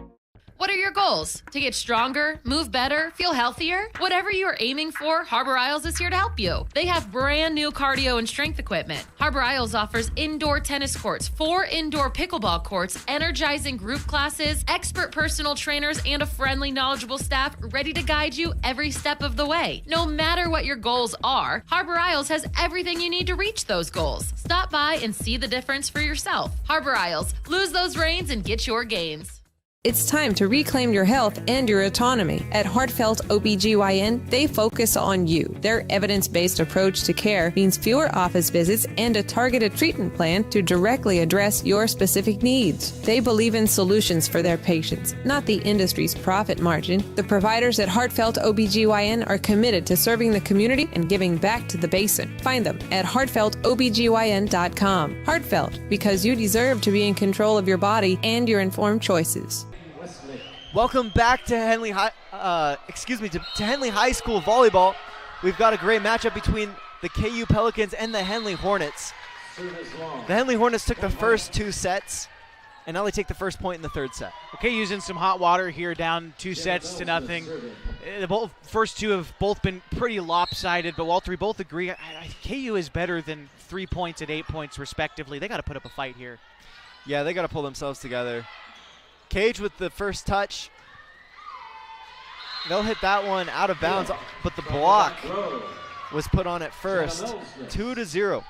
What are your goals? To get stronger, move better, feel healthier? Whatever you are aiming for, Harbor Isles is here to help you. They have brand new cardio and strength equipment. Harbor Isles offers indoor tennis courts, 4 indoor pickleball courts, energizing group classes, expert personal trainers, and a friendly, knowledgeable staff ready to guide you every step of the way. No matter what your goals are, Harbor Isles has everything you need to reach those goals. Stop by and see the difference for yourself. Harbor Isles, lose those reins and get your gains. It's time to reclaim your health and your autonomy. At Heartfelt OBGYN, they focus on you. Their evidence-based approach to care means fewer office visits and a targeted treatment plan to directly address your specific needs. They believe in solutions for their patients, not the industry's profit margin. The providers at Heartfelt OBGYN are committed to serving the community and giving back to the basin. Find them at heartfeltobgyn.com. Heartfelt, because you deserve to be in control of your body and your informed choices. Welcome back to Henley High, to Henley High School volleyball. We've got a great matchup between the KU Pelicans and the Henley Hornets. The Henley Hornets took the first 2 sets, and now they take the first point in the 3rd set. Okay, using some hot water here, down 2 sets to nothing. The first 2 have both been pretty lopsided, but Walter, we both agree KU is better than 3 points and 8 points respectively. They got to put up a fight here. Yeah, they got to pull themselves together. Cage with the first touch. They'll hit that one out of bounds, but the block was put on at first. 2-0.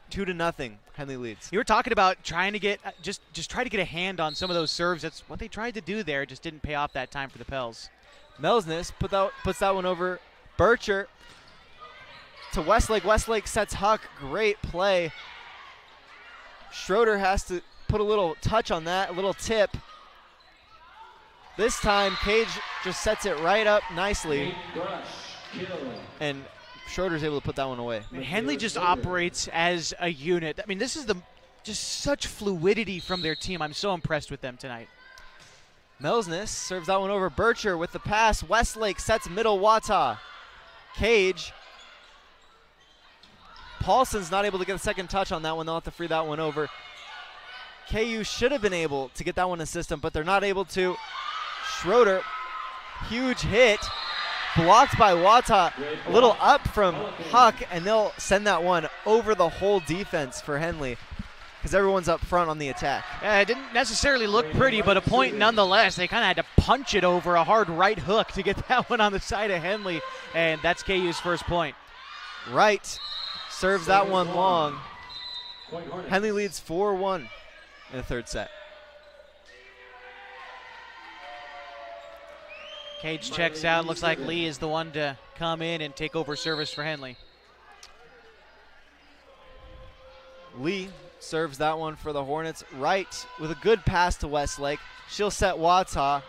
2-0. Henley leads. You were talking about trying to get just try to get a hand on some of those serves. That's what they tried to do there. Just didn't pay off that time for the Pels. Melsness puts that one over. Bircher to Westlake. Westlake sets Huck. Great play. Schroeder has to put a little touch on that, a little tip. This time, Cage just sets it right up nicely. And Schroeder's able to put that one away. I mean, Henley just operates as a unit. I mean, this is just such fluidity from their team. I'm so impressed with them tonight. Melsness serves that one over. Bircher with the pass. Westlake sets middle. Wata. Cage. Paulson's not able to get a second touch on that one. They'll have to free that one over. KU should have been able to get that one in the system, but they're not able to. Schroeder, huge hit, blocked by Wata, a little up from Huck, and they'll send that one over the whole defense for Henley because everyone's up front on the attack. Yeah, it didn't necessarily look pretty, but a point nonetheless. They kind of had to punch it over a hard right hook to get that one on the side of Henley, and that's KU's first point. Wright serves that one long. Henley leads 4-1 in the 3rd set. Cage checks out. Looks like Lee is the one to come in and take over service for Henley. Lee serves that one for the Hornets. Wright with a good pass to Westlake. She'll set Wata.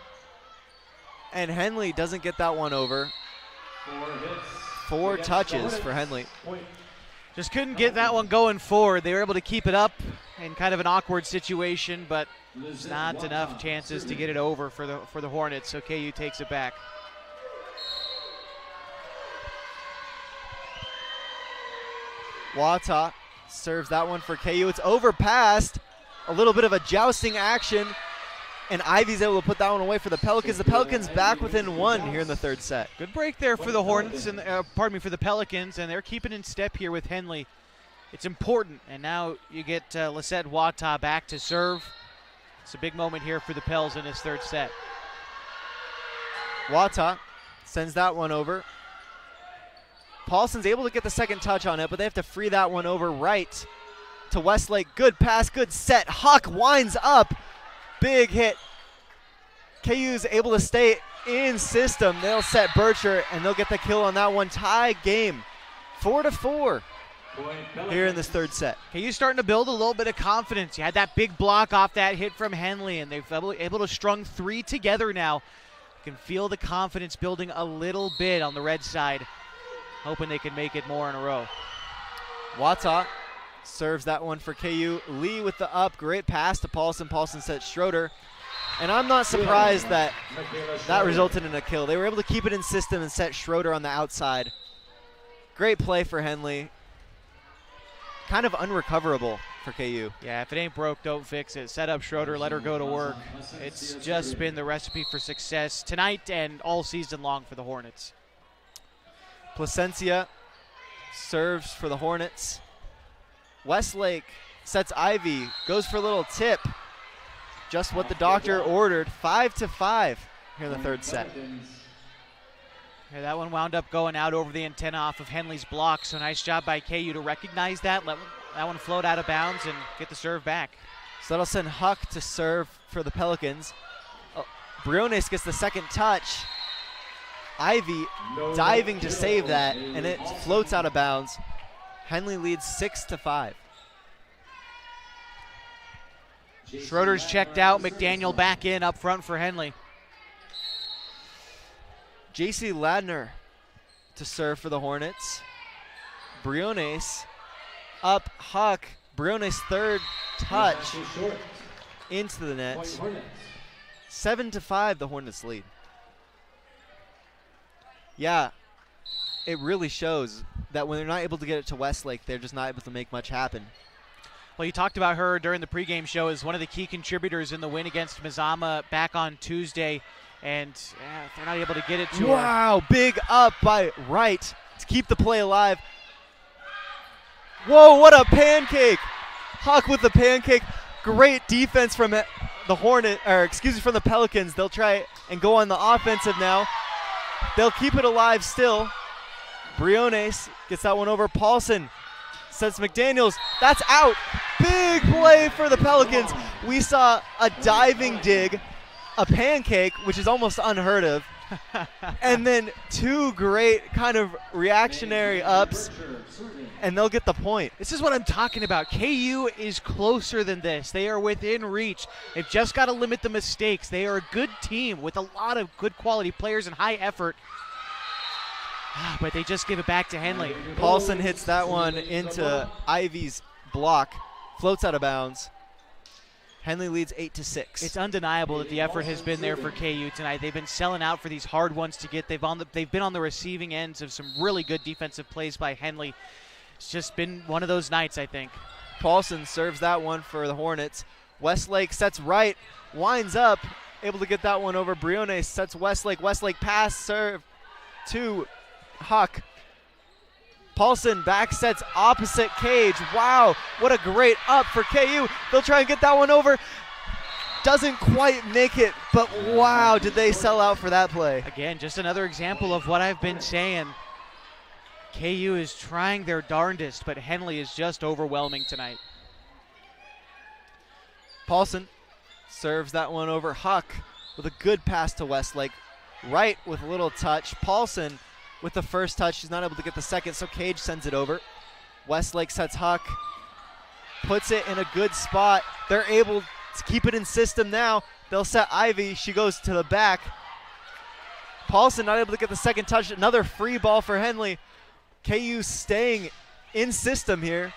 And Henley doesn't get that one over. 4 touches for Henley. Just couldn't get that one going forward. They were able to keep it up in kind of an awkward situation, but not enough chances to get it over for the Hornets, so KU takes it back. Wata serves that one for KU. It's overpassed. A little bit of a jousting action, and Ivy's able to put that one away for the Pelicans. The Pelicans back within 1 here in the 3rd set. Good break there for the Hornets, and for the Pelicans, and they're keeping in step here with Henley. It's important, and now you get Lisette Wata back to serve. It's a big moment here for the Pels in this 3rd set. Wata sends that one over. Paulson's able to get the second touch on it, but they have to free that one over. Right to Westlake. Good pass, good set. Huck winds up. Big hit. KU's able to stay in system. They'll set Bircher, and they'll get the kill on that one. Tie game. 4-4 here in this 3rd set. KU's starting to build a little bit of confidence. You had that big block off that hit from Henley, and they've able to strung 3 together now. You can feel the confidence building a little bit on the red side. Hoping they can make it more in a row. Wata serves that one for KU. Lee with the up. Great pass to Paulson. Paulson sets Schroeder. And I'm not surprised that resulted in a kill. They were able to keep it in system and set Schroeder on the outside. Great play for Henley. Kind of unrecoverable for KU. Yeah, if it ain't broke, don't fix it. Set up Schroeder, let her go to work. It's just been the recipe for success tonight and all season long for the Hornets. Placencia serves for the Hornets. Westlake sets Ivy, goes for a little tip. Just what the doctor ordered. 5-5 here in the third set. Yeah, that one wound up going out over the antenna off of Henley's block, so nice job by KU to recognize that, let that one float out of bounds and get the serve back. So that'll send Huck to serve for the Pelicans. Briones gets the second touch. Ivy diving to save that, and it floats out of bounds. Henley leads 6-5. Schroeder's checked out, McDaniel back in up front for Henley. J.C. Ladner to serve for the Hornets. Briones up, Huck. Briones' third touch into the net. 7-5, the Hornets lead. Yeah, it really shows that when they're not able to get it to Westlake, they're just not able to make much happen. Well, you talked about her during the pregame show as one of the key contributors in the win against Mazama back on Tuesday, and they're not able to get it to her. Wow, big up by Wright to keep the play alive. Whoa, what a pancake! Huck with the pancake. Great defense from the from the Pelicans. They'll try and go on the offensive now. They'll keep it alive still. Briones gets that one over. Paulson sets McDaniels. That's out. Big play for the Pelicans. We saw a diving dig, a pancake, which is almost unheard of, and then two great kind of reactionary ups, and they'll get the point. This is what I'm talking about. KU is closer than this. They are within reach. They've just got to limit the mistakes. They are a good team with a lot of good quality players and high effort. But they just give it back to Henley. Paulson hits that one into Ivy's block. Floats out of bounds. Henley leads 8-6. It's undeniable that the effort has been there for KU tonight. They've been selling out for these hard ones to get. They've been on the receiving ends of some really good defensive plays by Henley. It's just been one of those nights, I think. Paulson serves that one for the Hornets. Westlake sets right, winds up, able to get that one over. Briones sets Westlake. Westlake pass, serve to Huck. Paulson back sets opposite Cage. Wow, what a great up for KU. They'll try and get that one over. Doesn't quite make it, but wow, did they sell out for that play. Again, just another example of what I've been saying. KU is trying their darndest, but Henley is just overwhelming tonight. Paulson serves that one over. Huck with a good pass to Westlake. Wright with a little touch. Paulson with the first touch. She's not able to get the second, so Cage sends it over. Westlake sets Huck. Puts it in a good spot. They're able to keep it in system now. They'll set Ivy. She goes to the back. Paulson not able to get the second touch. Another free ball for Henley. KU staying in system here.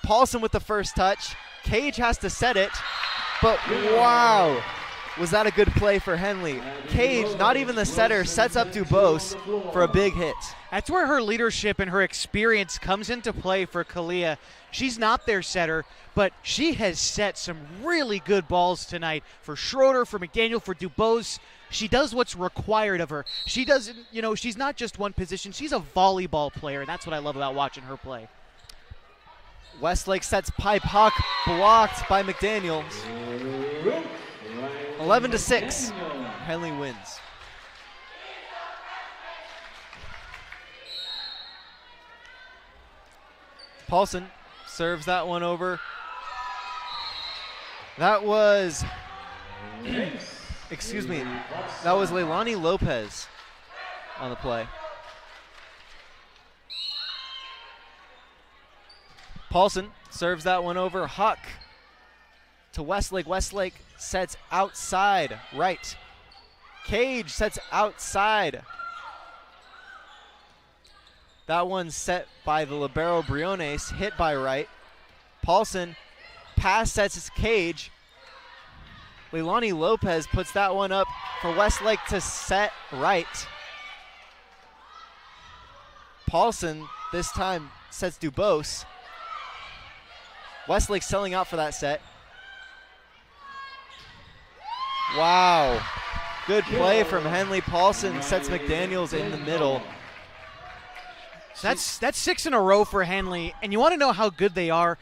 Paulson with the first touch. Cage has to set it, but wow, was that a good play for Henley. Cage, not even the setter, sets up Dubose for a big hit. That's where her leadership and her experience comes into play for Kalia. She's not their setter, but she has set some really good balls tonight for Schroeder, for McDaniel, for Dubose. She does what's required of her. She doesn't, she's not just one position. She's a volleyball player, and that's what I love about watching her play. Westlake sets pipe. Huck blocked by McDaniel. 11-6. Henley wins. Paulson serves that one over. That was, excuse me, that was Leilani Lopez on the play. Paulson serves that one over. Huck to Westlake. Westlake sets outside right. Cage sets outside. That one set by the libero Briones, hit by right. Paulson pass sets his Cage. Leilani Lopez puts that one up for Westlake to set right. Paulson this time sets Dubose. Westlake selling out for that set. Wow. Good play from Henley. Paulson sets McDaniels in the middle. That's 6 in a row for Henley, and you want to know how good they are?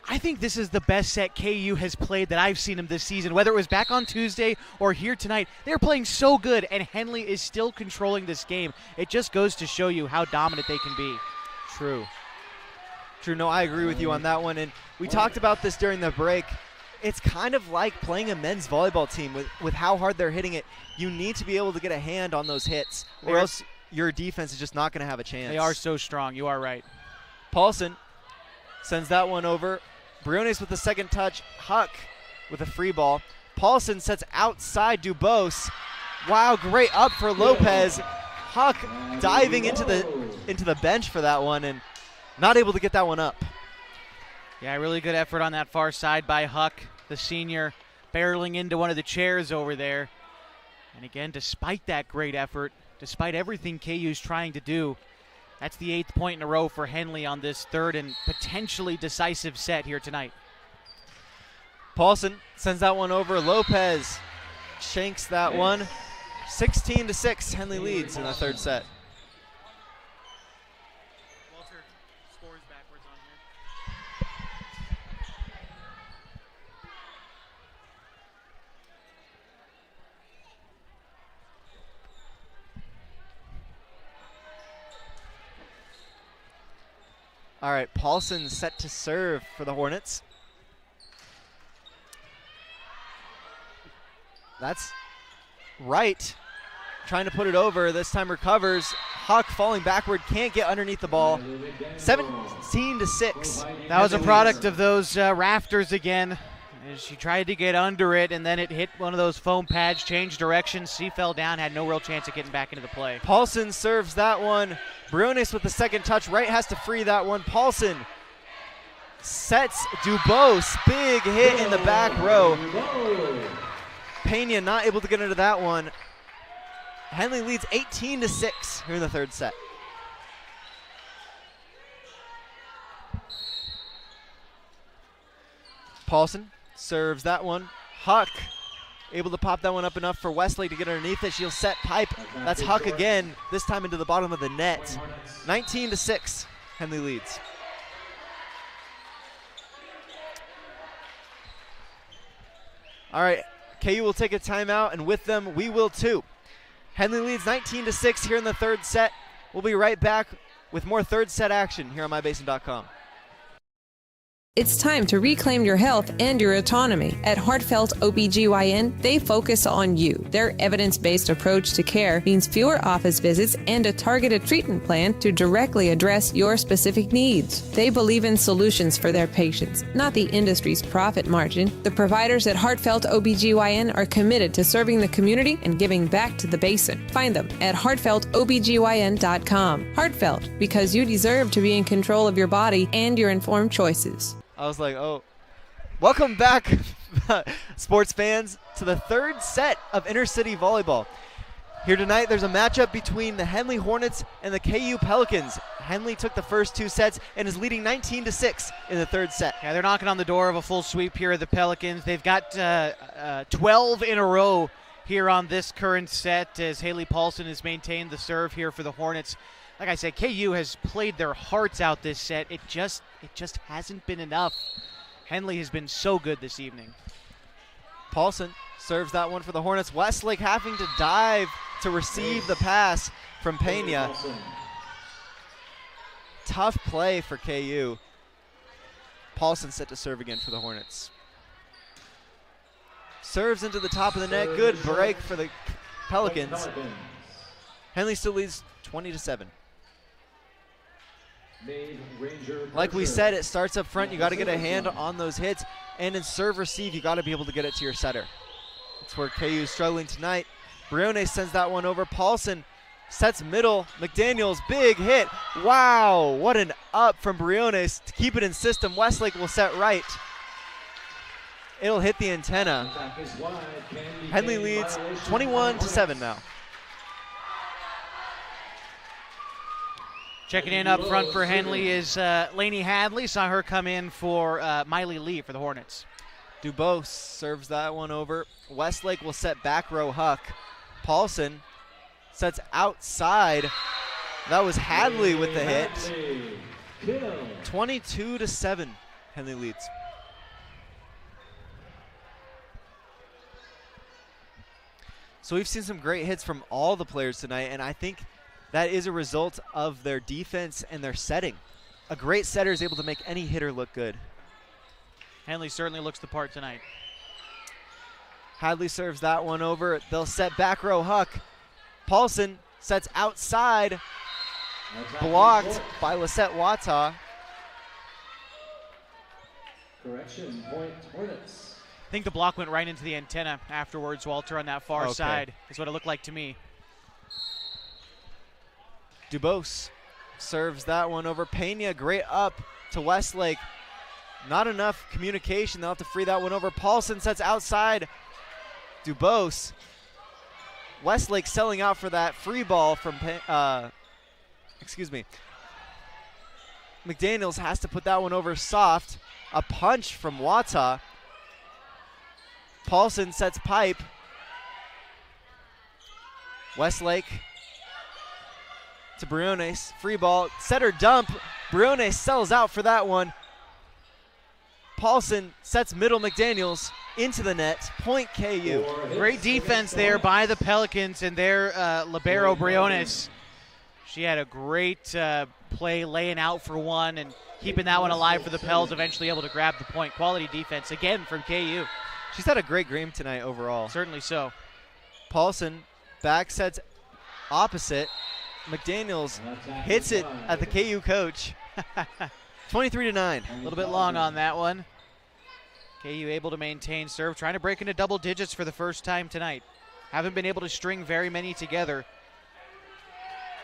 I think this is the best set KU has played that I've seen them this season, whether it was back on Tuesday or here tonight. They're playing so good, and Henley is still controlling this game. It just goes to show you how dominant they can be. True. No, I agree with you on that one, and we talked about this during the break. It's kind of like playing a men's volleyball team with how hard they're hitting it. You need to be able to get a hand on those hits, or else your defense is just not going to have a chance. They are so strong. You are right. Paulson sends that one over. Briones with the second touch. Huck with a free ball. Paulson sets outside Dubose. Wow, great up for Lopez. Huck diving into the bench for that one and not able to get that one up. Yeah, really good effort on that far side by Huck, the senior, barreling into one of the chairs over there. And again, despite that great effort, despite everything KU's trying to do, that's the 8th point in a row for Henley on this third and potentially decisive set here tonight. Paulson sends that one over. Lopez shanks that one. 16-6, Henley leads in the third set. Walter scores backwards on here. All right, Paulson set to serve for the Hornets. That's right. Trying to put it over. This time recovers. Huck falling backward. Can't get underneath the ball. 17-6. That was a product of those rafters again. She tried to get under it, and then it hit one of those foam pads, changed direction. C fell down, had no real chance of getting back into the play. Paulson serves that one. Briones with the second touch. Wright has to free that one. Paulson sets Dubose. Big hit in the back row. Pena not able to get into that one. Henley leads 18-6 here in the third set. Paulson serves that one. Huck able to pop that one up enough for Westlake to get underneath it. She'll set pipe. That's Huck again, this time into the bottom of the net. 19-6, Henley leads. All right, KU will take a timeout, and with them, we will too. Henley leads 19-6 here in the third set. We'll be right back with more third set action here on mybasin.com. It's time to reclaim your health and your autonomy. At Heartfelt OBGYN, they focus on you. Their evidence-based approach to care means fewer office visits and a targeted treatment plan to directly address your specific needs. They believe in solutions for their patients, not the industry's profit margin. The providers at Heartfelt OBGYN are committed to serving the community and giving back to the basin. Find them at heartfeltobgyn.com. Heartfelt, because you deserve to be in control of your body and your informed choices. I was like, oh. Welcome back, sports fans, to the third set of intercity volleyball. Here tonight, there's a matchup between the Henley Hornets and the KU Pelicans. Henley took the first two sets and is leading 19-6 in the third set. Yeah, they're knocking on the door of a full sweep here at the Pelicans. They've got 12 in a row here on this current set as Haley Paulson has maintained the serve here for the Hornets. Like I said, KU has played their hearts out this set. It just hasn't been enough. Henley has been so good this evening. Paulson serves that one for the Hornets. Westlake having to dive to receive the pass from Pena. Tough play for KU. Paulson set to serve again for the Hornets. Serves into the top of the net. Good break for the Pelicans. Henley still leads 20-7. Like we said, it starts up front. You got to get a hand on those hits. And in serve receive, you got to be able to get it to your setter. That's where KU is struggling tonight. Briones sends that one over. Paulson sets middle. McDaniels, big hit. Wow, what an up from Briones to keep it in system. Westlake will set right. It'll hit the antenna. Henley leads 21-7 now. Checking in up front for Henley is Lainey Hadley. Saw her come in for Miley Lee for the Hornets. Dubose serves that one over. Westlake will set back row Huck. Paulson sets outside. That was Hadley with the hit. 22-7, Henley leads. So we've seen some great hits from all the players tonight, and I think that is a result of their defense and their setting. A great setter is able to make any hitter look good. Henley certainly looks the part tonight. Hadley serves that one over. They'll set back row Huck. Paulson sets outside. Blocked by Lisette Wata. Correction, point Hornets. I think the block went right into the antenna afterwards, Walter, on that far side, is what it looked like to me. Dubose serves that one over. Pena, great up to Westlake. Not enough communication. They'll have to free that one over. Paulson sets outside. Dubose. Westlake selling out for that free ball from, McDaniels has to put that one over soft. A punch from Wata. Paulson sets pipe. Westlake to Briones. Free ball. Setter dump. Briones sells out for that one. Paulson sets middle. McDaniels into the net. Point KU. Great defense there by the Pelicans and their libero Briones. She had a great play laying out for one and keeping that one alive for the Pels, eventually able to grab the point. Quality defense again from KU. She's had a great game tonight overall. Certainly so. Paulson back sets opposite. McDaniels hits it at the KU coach. 23-9. A little bit long on that one. KU able to maintain serve, trying to break into double digits for the first time tonight. Haven't been able to string very many together.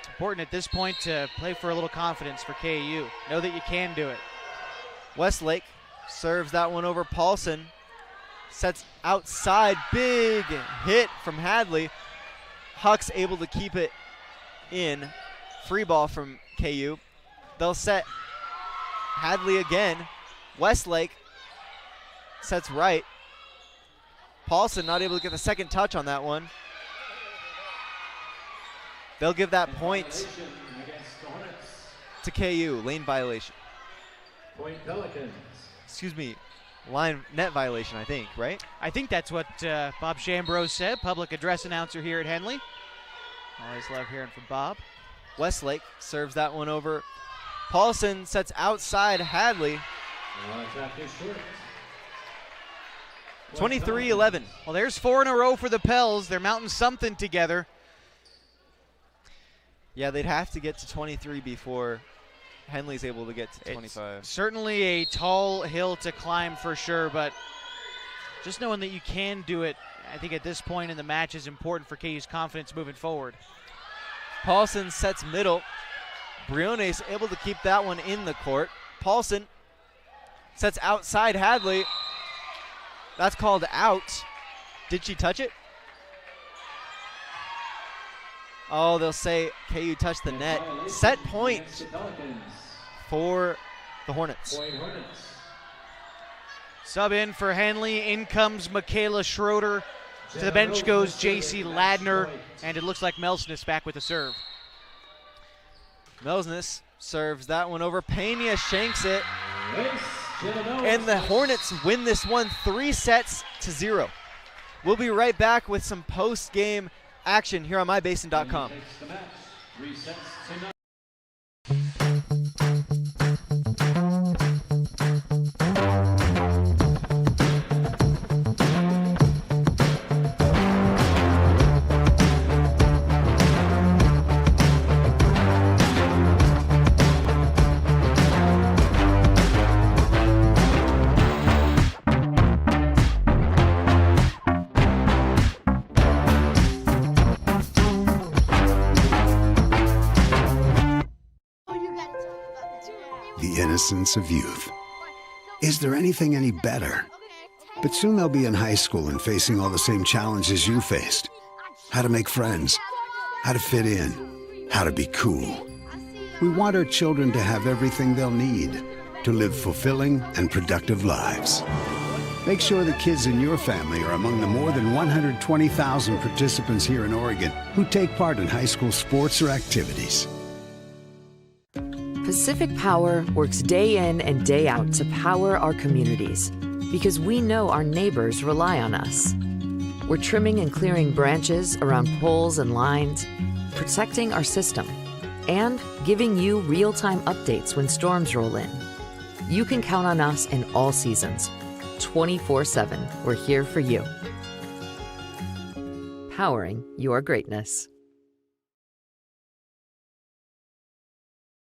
It's important at this point to play for a little confidence for KU. Know that you can do it. Westlake serves that one over. Paulson sets outside. Big hit from Hadley. Huck's able to keep it in. Free ball from KU. They'll set Hadley again. Westlake sets right. Paulson not able to get the second touch on that one. They'll give that point to KU. Lane violation. Point Pelicans. Excuse me. Line net violation, I think, right? I think that's what Bob Shambrose said, public address announcer here at Henley. Always love hearing from Bob. Westlake serves that one over. Paulson sets outside Hadley. 23-11. Well, there's 4 in a row for the Pels. They're mounting something together. Yeah, they'd have to get to 23 before Henley's able to get to 25. It's certainly a tall hill to climb for sure, but just knowing that you can do it, I think at this point in the match is important for KU's confidence moving forward. Paulson sets middle. Briones able to keep that one in the court. Paulson sets outside Hadley. That's called out. Did she touch it? Oh, they'll say KU touched the net. Set point for the Hornets. Sub in for Henley. In comes Michaela Schroeder. To the bench goes J.C. Ladner. And it looks like Melsness back with the serve. Melsness serves that one over. Pena shanks it. And the Hornets win this one 3-0. We'll be right back with some post-game action here on mybasin.com. Innocence of youth. Is there anything any better? But soon they'll be in high school and facing all the same challenges you faced. How to make friends, how to fit in, how to be cool. We want our children to have everything they'll need to live fulfilling and productive lives. Make sure the kids in your family are among the more than 120,000 participants here in Oregon who take part in high school sports or activities. Pacific Power works day in and day out to power our communities because we know our neighbors rely on us. We're trimming and clearing branches around poles and lines, protecting our system, and giving you real-time updates when storms roll in. You can count on us in all seasons. 24/7, we're here for you. Powering your greatness.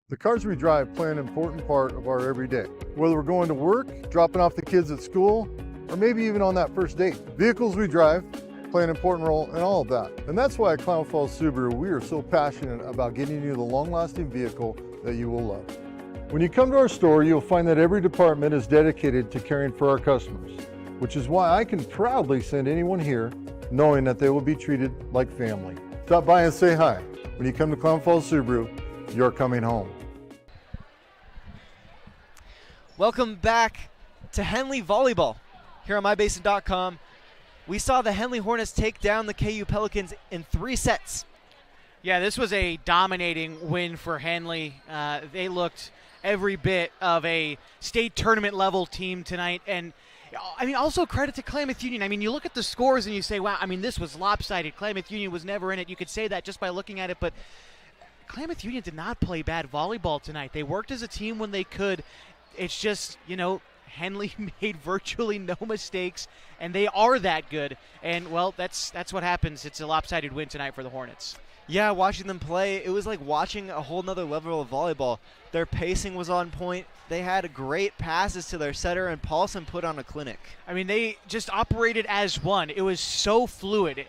The cars we drive play an important part of our everyday. Whether we're going to work, dropping off the kids at school, or maybe even on that first date. Vehicles we drive play an important role in all of that. And that's why at Klamath Falls Subaru, we are so passionate about getting you the long-lasting vehicle that you will love. When you come to our store, you'll find that every department is dedicated to caring for our customers, which is why I can proudly send anyone here knowing that they will be treated like family. Stop by and say hi. When you come to Klamath Falls Subaru, you're coming home. Welcome back to Henley Volleyball here on MyBasin.com. We saw the Henley Hornets take down the KU Pelicans in 3 sets. Yeah, this was a dominating win for Henley. They looked every bit of a state tournament level team tonight. And I mean, also credit to Klamath Union. I mean, you look at the scores and you say, wow, I mean, this was lopsided. Klamath Union was never in it. You could say that just by looking at it, but Klamath Union did not play bad volleyball tonight. They worked as a team when they could. It's just, you know, Henley made virtually no mistakes, and they are that good. And, well, that's what happens. It's a lopsided win tonight for the Hornets. Yeah, watching them play, it was like watching a whole nother level of volleyball. Their pacing was on point. They had great passes to their setter, and Paulson put on a clinic. I mean, they just operated as one. It was so fluid.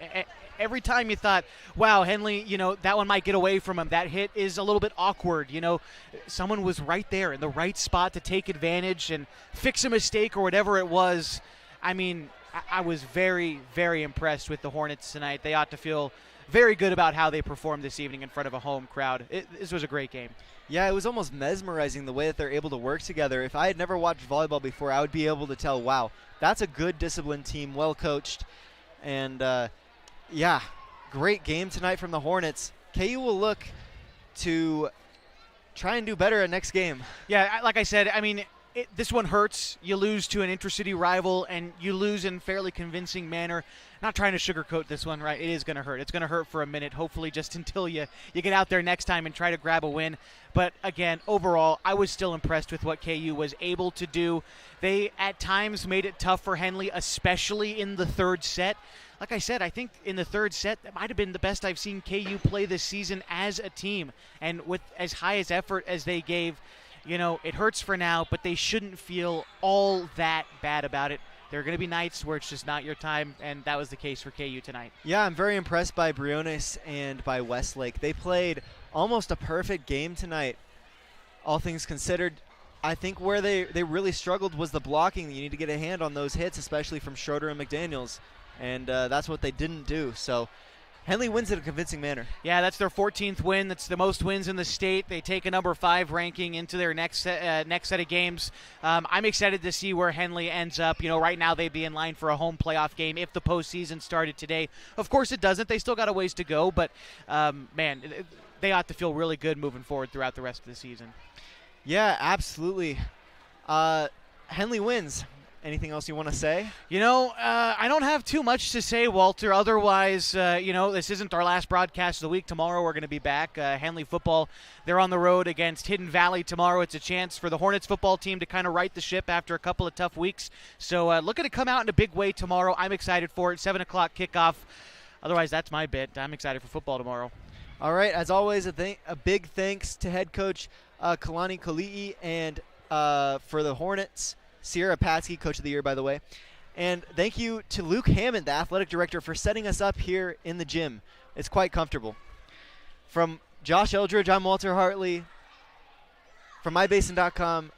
Every time you thought, wow, Henley, you know, that one might get away from him. That hit is a little bit awkward. You know, someone was right there in the right spot to take advantage and fix a mistake or whatever it was. I mean, I was very, very impressed with the Hornets tonight. They ought to feel very good about how they performed this evening in front of a home crowd. This was a great game. Yeah, it was almost mesmerizing the way that they're able to work together. If I had never watched volleyball before, I would be able to tell, wow, that's a good disciplined team, well coached. And, yeah, great game tonight from the Hornets. KU will look to try and do better at next game. Yeah, like I said, I mean, this one hurts. You lose to an intercity rival, and you lose in fairly convincing manner. Not trying to sugarcoat this one, right? It is going to hurt. It's going to hurt for a minute, hopefully just until you get out there next time and try to grab a win. But, again, overall, I was still impressed with what KU was able to do. They, at times, made it tough for Henley, especially in the third set. Like I said, I think in the third set, that might have been the best I've seen KU play this season as a team. And with as high as effort as they gave, you know, it hurts for now, but they shouldn't feel all that bad about it. There are going to be nights where it's just not your time, and that was the case for KU tonight. Yeah, I'm very impressed by Briones and by Westlake. They played almost a perfect game tonight, all things considered. I think where they really struggled was the blocking. You need to get a hand on those hits, especially from Schroeder and McDaniels, and that's what they didn't do. So Henley wins in a convincing manner. Yeah, that's their 14th win. That's the most wins in the state. They take a number 5 ranking into their next set of games. I'm excited to see where Henley ends up. You know, right now they'd be in line for a home playoff game if the postseason started today. Of course it doesn't. They still got a ways to go, but, man, they ought to feel really good moving forward throughout the rest of the season. Yeah, absolutely. Henley wins. Anything else you want to say? You know, I don't have too much to say, Walter. Otherwise, you know, this isn't our last broadcast of the week. Tomorrow we're going to be back. Henley football, they're on the road against Hidden Valley tomorrow. It's a chance for the Hornets football team to kind of right the ship after a couple of tough weeks. So looking to come out in a big way tomorrow. I'm excited for it. 7 o'clock kickoff. Otherwise, that's my bit. I'm excited for football tomorrow. All right. As always, a big thanks to head coach Kalani Kali'i and for the Hornets, Sierra Patsky, Coach of the Year, by the way. And thank you to Luke Hammond, the athletic director, for setting us up here in the gym. It's quite comfortable. From Josh Eldridge, I'm Walter Hartley. From MyBasin.com,